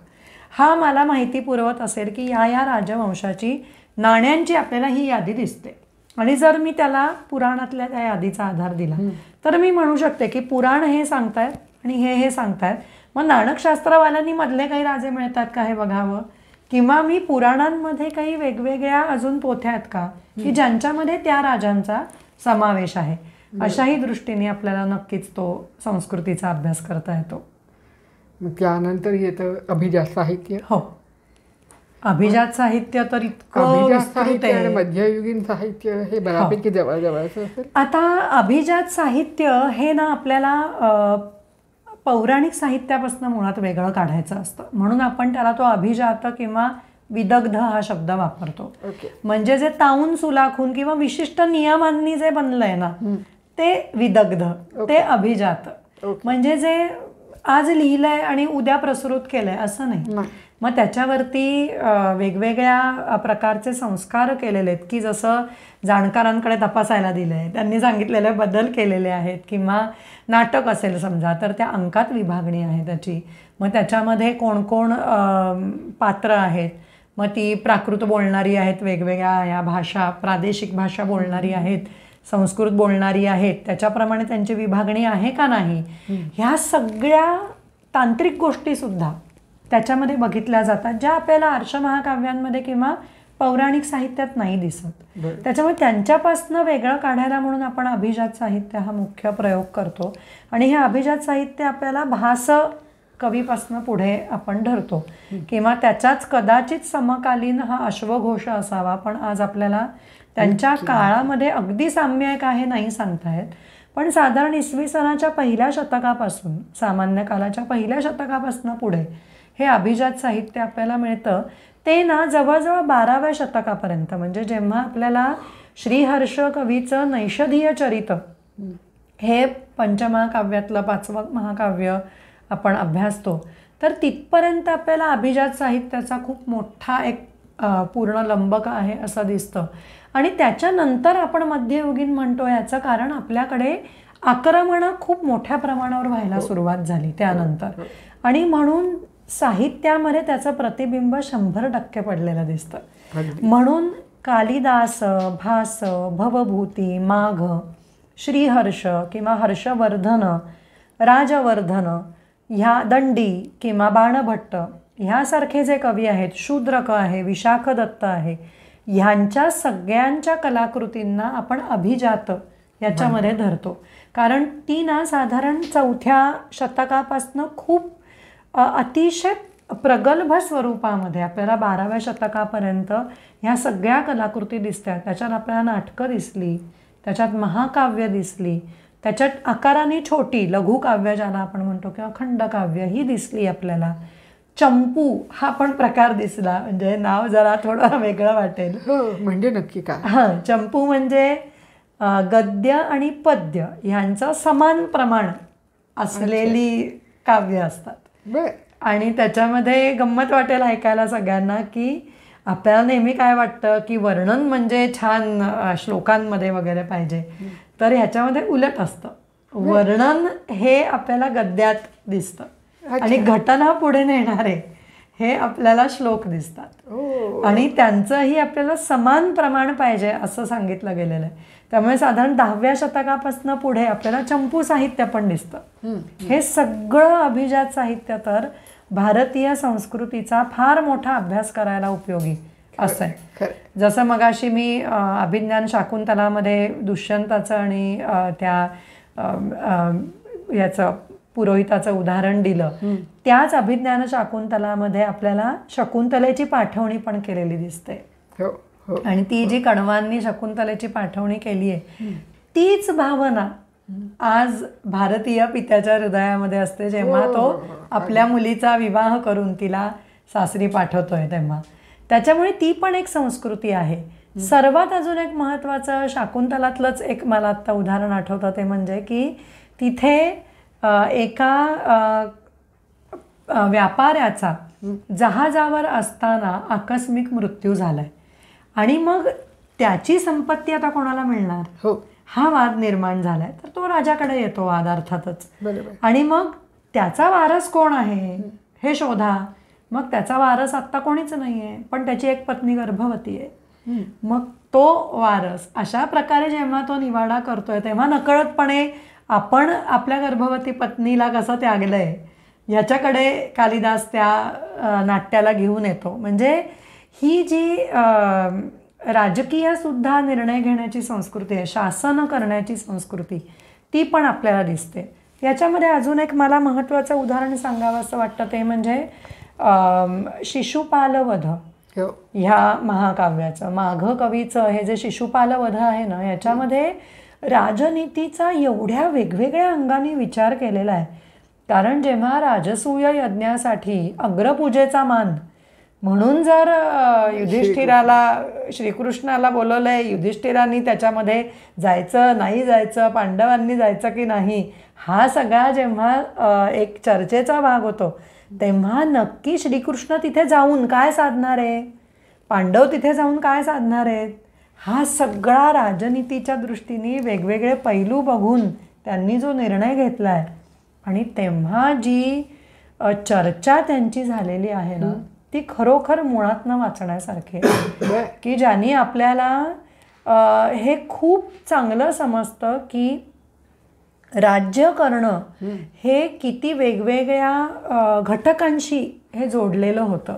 हा मला माहिती पुरवत असेल की या राजवंशाची नाण्यांची आपल्याला ही यादी दिसते, आणि जर मी त्याला पुराणातल्या त्या यादीचा आधार दिला तर मी म्हणू शकते की पुराण हे सांगतायत आणि हे सांगतायत, मग नाणकशास्त्रवाल्यांनी मधले काही राजे मिळतात का हे बघावं, किंवा मी पुराणांमध्ये काही वेगवेगळ्या अजून पोथ्या आहेत का की ज्यांच्यामध्ये त्या राजांचा समावेश आहे. अशाही दृष्टीने आपल्याला नक्कीच तो संस्कृतीचा अभ्यास करता येतो. त्यानंतर येतं अभिजात साहित्य. हो, अभिजात साहित्य तर इतकं साहित्य आणि मध्ययुगीन साहित्य हे बऱ्यापैकी जवळजवळचं असेल. आता अभिजात साहित्य हे ना आपल्याला पौराणिक साहित्यापासून मुळात वेगळं काढायचं असतं, म्हणून आपण त्याला तो अभिजात किंवा विदग्ध हा शब्द वापरतो. म्हणजे जे ताऊन सुलाखून किंवा विशिष्ट नियमांनी जे बनलंय ना ते विदग्ध, ते अभिजात. म्हणजे जे आज लिहिलंय आणि उद्या प्रसृत केलंय असं नाही. मग त्याच्यावरती वेगवेगळ्या प्रकारचे संस्कार केलेले आहेत, की जसं जाणकारांकडे तपासायला दिलंय, त्यांनी सांगितलेले बदल केलेले आहेत, किंवा नाटक असेल समजा तर त्या अंकात विभागणी आहे त्याची. मग त्याच्यामध्ये कोण कोण पात्र आहेत, मग ती प्राकृत बोलणारी आहेत, वेगवेगळ्या या भाषा, प्रादेशिक भाषा बोलणारी आहेत, संस्कृत बोलणारी आहेत, त्याच्याप्रमाणे त्यांची विभागणी आहे का नाही, ह्या सगळ्या तांत्रिक गोष्टीसुद्धा त्याच्यामध्ये बघितल्या जातात, ज्या आपल्याला आर्ष महाकाव्यांमध्ये किंवा पौराणिक साहित्यात नाही दिसत. त्याच्यामुळे त्यांच्यापासनं वेगळं काढायला म्हणून आपण अभिजात साहित्य हा मुख्य प्रयोग करतो. आणि हे अभिजात साहित्य आपल्याला भास कवीपासनं पुढे आपण धरतो, किंवा त्याच्याच कदाचित समकालीन हा अश्वघोष असावा, पण आज आपल्याला त्यांच्या काळामध्ये अगदी साम्य आहे का हे नाही सांगता येत. पण साधारण इसवी सनाच्या पहिल्या शतकापासून, सामान्य कालाच्या पहिल्या शतकापासून पुढे हे अभिजात साहित्य आपल्याला मिळतं. ते ना जवळजवळ 12व्या शतकापर्यंत, म्हणजे जेव्हा आपल्याला श्रीहर्ष कवीचं नैषधीय चरित हे पंचमहाकाव्यातलं 5वं महाकाव्य आपण अभ्यासतो, तर तिथपर्यंत आपल्याला अभिजात साहित्याचा खूप मोठा एक पूर्ण लंबक आहे असं दिसतं. आणि त्याच्यानंतर आपण मध्ययुगीन म्हणतो, याचं कारण आपल्याकडे आक्रमणं खूप मोठ्या प्रमाणावर व्हायला सुरुवात झाली त्यानंतर, आणि म्हणून साहित्यामध्ये त्याचं प्रतिबिंब 100% पडलेलं दिसतं. म्हणून कालिदास, भास, भवभूती, माघ, श्रीहर्ष किंवा हर्षवर्धन, राजवर्धन, ह्या दंडी किंवा बाणभट्ट ह्यासारखे जे कवी आहेत, शूद्रक आहे, विशाख दत्त आहे, ह्यांच्या सगळ्यांच्या कलाकृतींना आपण अभिजात याच्यामध्ये धरतो. कारण ती ना साधारण 4थ्या शतकापासनं खूप अतिशय प्रगल्भ स्वरूपामध्ये आपल्याला 12व्या शतकापर्यंत ह्या सगळ्या कलाकृती दिसतात. त्याच्यात आपल्याला नाटकं दिसली, त्याच्यात महाकाव्य दिसली, त्याच्यात आकाराने छोटी लघुकाव्य ज्याला आपण म्हणतो किंवा खंडकाव्य ही दिसली आपल्याला. चंपू हा पण प्रकार दिसला, म्हणजे नाव जरा थोडं वेगळं वाटेल. म्हणजे नक्की काय? हां, चंपू म्हणजे गद्य आणि पद्य ह्यांचं समान प्रमाण असलेली काव्य असतात. आणि त्याच्यामध्ये गंमत वाटेल ऐकायला सगळ्यांना, की आपल्याला नेहमी काय वाटतं की वर्णन म्हणजे छान श्लोकांमध्ये वगैरे पाहिजे, तर ह्याच्यामध्ये उलट असतं. वर्णन हे आपल्याला गद्यात दिसतं आणि घटना पुढे नेणारे हे आपल्याला श्लोक दिसतात. आणि त्यांचंही आपल्याला समान प्रमाण पाहिजे असं सांगितलं गेलेलं आहे. त्यामुळे साधारण 10व्या शतकापासून पुढे आपल्याला चंपू साहित्य पण दिसतं. हे सगळं अभिजात साहित्य तर भारतीय संस्कृतीचा फार मोठा अभ्यास करायला उपयोगी असं आहे. जसं मगाशी मी अभिज्ञान शाकुंतलामध्ये दुष्यंताचं आणि त्या याचं पुरोहिताचं उदाहरण दिलं, त्याच अभिज्ञान शाकुंतलामध्ये आपल्याला शकुंतलेची पाठवणी पण केलेली दिसते. आणि ती जी कण्वांनी शकुंतलेची पाठवणी केली आहे, तीच भावना आज भारतीय पित्याच्या हृदयामध्ये असते जेव्हा तो आपल्या मुलीचा विवाह करून तिला सासरी पाठवतोय तेव्हा. त्याच्यामुळे ती पण एक संस्कृती आहे. सर्वात अजून एक महत्त्वाचं शाकुंतलातलंच एक मला आत्ता उदाहरण आठवतं, ते म्हणजे की तिथे एका व्यापाऱ्याचा जहाजावर असताना आकस्मिक मृत्यू झालाय आणि मग त्याची संपत्ती आता कोणाला मिळणार, हा वाद निर्माण झालाय. तर तो राजाकडे येतो वाद अर्थातच. आणि मग त्याचा वारस कोण आहे हे शोधा. मग त्याचा वारस आत्ता कोणीच नाही आहे, पण त्याची एक पत्नी गर्भवती आहे. मग तो वारस अशा प्रकारे जेव्हा तो निवाडा करतोय तेव्हा नकळतपणे आपण आपल्या गर्भवती पत्नीला कसं त्यागलंय ह्याच्याकडे कालिदास त्या नाट्याला घेऊन येतो. म्हणजे ही जी राजकीय सुद्धा निर्णय घेण्याची संस्कृती आहे, शासन करण्याची संस्कृती, ती पण आपल्याला दिसते. याच्यामध्ये अजून एक मला महत्त्वाचं उदाहरण सांगावं असं वाटतं, ते म्हणजे शिशुपालवध ह्या महाकाव्याचं. माघ कवीचं हे जे शिशुपालवध आहे ना, याच्यामध्ये राजनीतीचा एवढ्या वेगवेगळ्या अंगाने विचार केलेला आहे. कारण जेव्हा राजसूय यज्ञासाठी अग्रपूजेचा मान म्हणून जर युधिष्ठिराला श्रीकृष्णाला बोलवलंय, युधिष्ठिरांनी त्याच्यामध्ये जायचं नाही जायचं, पांडवांनी जायचं की नाही, हा सगळा जेव्हा एक चर्चेचा भाग होतो, तेव्हा नक्की श्रीकृष्ण तिथे जाऊन काय साधणार आहे, पांडव तिथे जाऊन काय साधणार आहेत, हा सगळा राजनीतीच्या दृष्टीने वेगवेगळे पैलू बघून त्यांनी जो निर्णय घेतला आहे आणि तेव्हा जी चर्चा त्यांची झालेली आहे ना, ती खरोखर मुळातनं वाचण्यासारखी आहे की ज्यांनी आपल्याला हे खूप चांगलं समजतं की राज्य करणं हे किती वेगवेगळ्या घटकांशी हे जोडलेलं होतं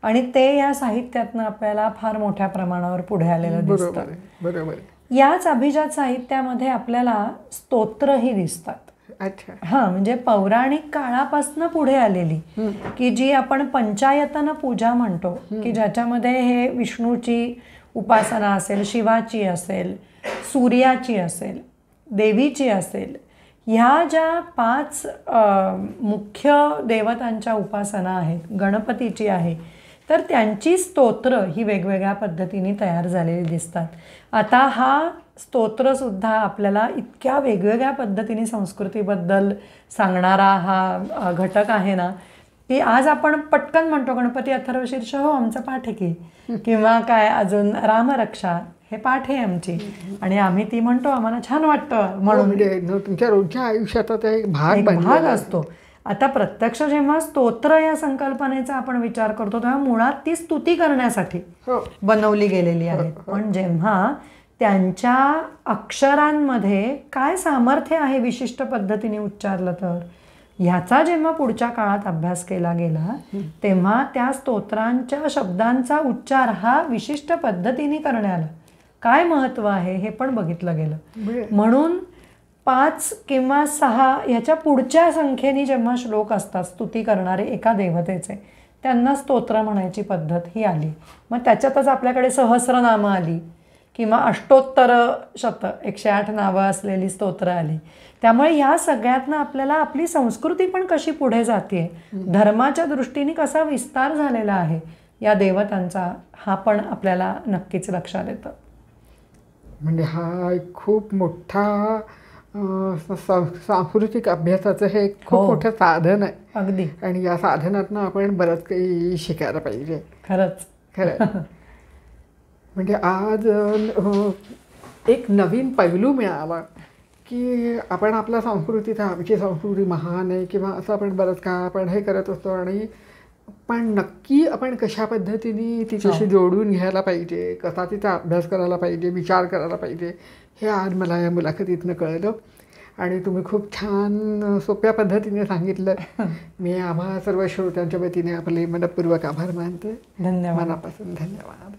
आणि ते या साहित्यातनं आपल्याला फार मोठ्या प्रमाणावर पुढे आलेलं दिसतं. बरोबर. याच अभिजात साहित्यामध्ये आपल्याला स्तोत्रही दिसतात. अच्छा. हां, म्हणजे पौराणिक काळापासून पुढे आलेली की जी आपण पंचायतन पूजा म्हणतो की ज्याच्यामध्ये हे विष्णूची उपासना असेल, शिवाची असेल, सूर्याची असेल, देवीची असेल, ह्या ज्या 5 मुख्य देवतांच्या उपासना आहेत, गणपतीची आहे, तर त्यांची स्तोत्र ही वेगवेगळ्या पद्धतीने तयार झालेली दिसतात. आता हा स्तोत्रसुद्धा आपल्याला इतक्या वेगवेगळ्या पद्धतीने संस्कृतीबद्दल सांगणारा हा घटक आहे ना, की आज आपण पटकन म्हणतो गणपती अथर्वशीर्ष, हो आमचं पाठ आहे की, किंवा काय अजून रामरक्षा हे पाठ आहे आमची, आणि आम्ही ती म्हणतो, आम्हाला छान वाटतं म्हणून. म्हणजे तुमच्या रोजच्या आयुष्याचा एक भाग असतो. आता प्रत्यक्ष जेव्हा स्तोत्र या संकल्पनेचा आपण विचार करतो तेव्हा मुळात ती स्तुती करण्यासाठी बनवली गेलेली आहे. पण जेव्हा त्यांच्या अक्षरांमध्ये काय सामर्थ्य आहे विशिष्ट पद्धतीने उच्चारलं तर ह्याचा जेव्हा पुढच्या काळात अभ्यास केला गेला तेव्हा त्या स्तोत्रांच्या शब्दांचा उच्चार हा विशिष्ट पद्धतीने करण्याला काय महत्त्व आहे हे पण बघितलं गेलं. म्हणून 5 किंवा 6 ह्याच्या पुढच्या संख्येने जेव्हा श्लोक असतात स्तुती करणारे एका देवतेचे, त्यांना स्तोत्र म्हणायची पद्धत ही आली. मग त्याच्यातच आपल्याकडे सहस्रनामं आली किंवा अष्टोत्तर शत 108 नावं असलेली स्तोत्र आली. त्यामुळे ह्या सगळ्यातनं आपल्याला आपली संस्कृती पण कशी पुढे जाते, धर्माच्या दृष्टीने कसा विस्तार झालेला आहे या देवतांचा, हा पण आपल्याला नक्कीच लक्षात येतं. म्हणजे हा एक खूप मोठा सांस्कृतिक अभ्यासाचं हे खूप मोठं साधन आहे. अगदी. आणि या साधनातनं आपण बरंच काही शिकायला पाहिजे. खरं. म्हणजे आज एक नवीन पैलू मिळाला की आपण आपल्या संस्कृतीचा, आमची संस्कृती महान आहे किंवा असं आपण बरंच काय आपण हे करत असतो, आणि पण नक्की आपण कशा पद्धतीने तिच्याशी जोडून घ्यायला पाहिजे, कसा तिचा अभ्यास करायला पाहिजे, विचार करायला पाहिजे, हे आज मला या मुलाखतीतनं कळलं. आणि तुम्ही खूप छान सोप्या पद्धतीने सांगितलं. मी आम्हा सर्व श्रोत्यांच्या वतीने आपले मनपूर्वक आभार मानते. धन्यवाद. मनापासून धन्यवाद.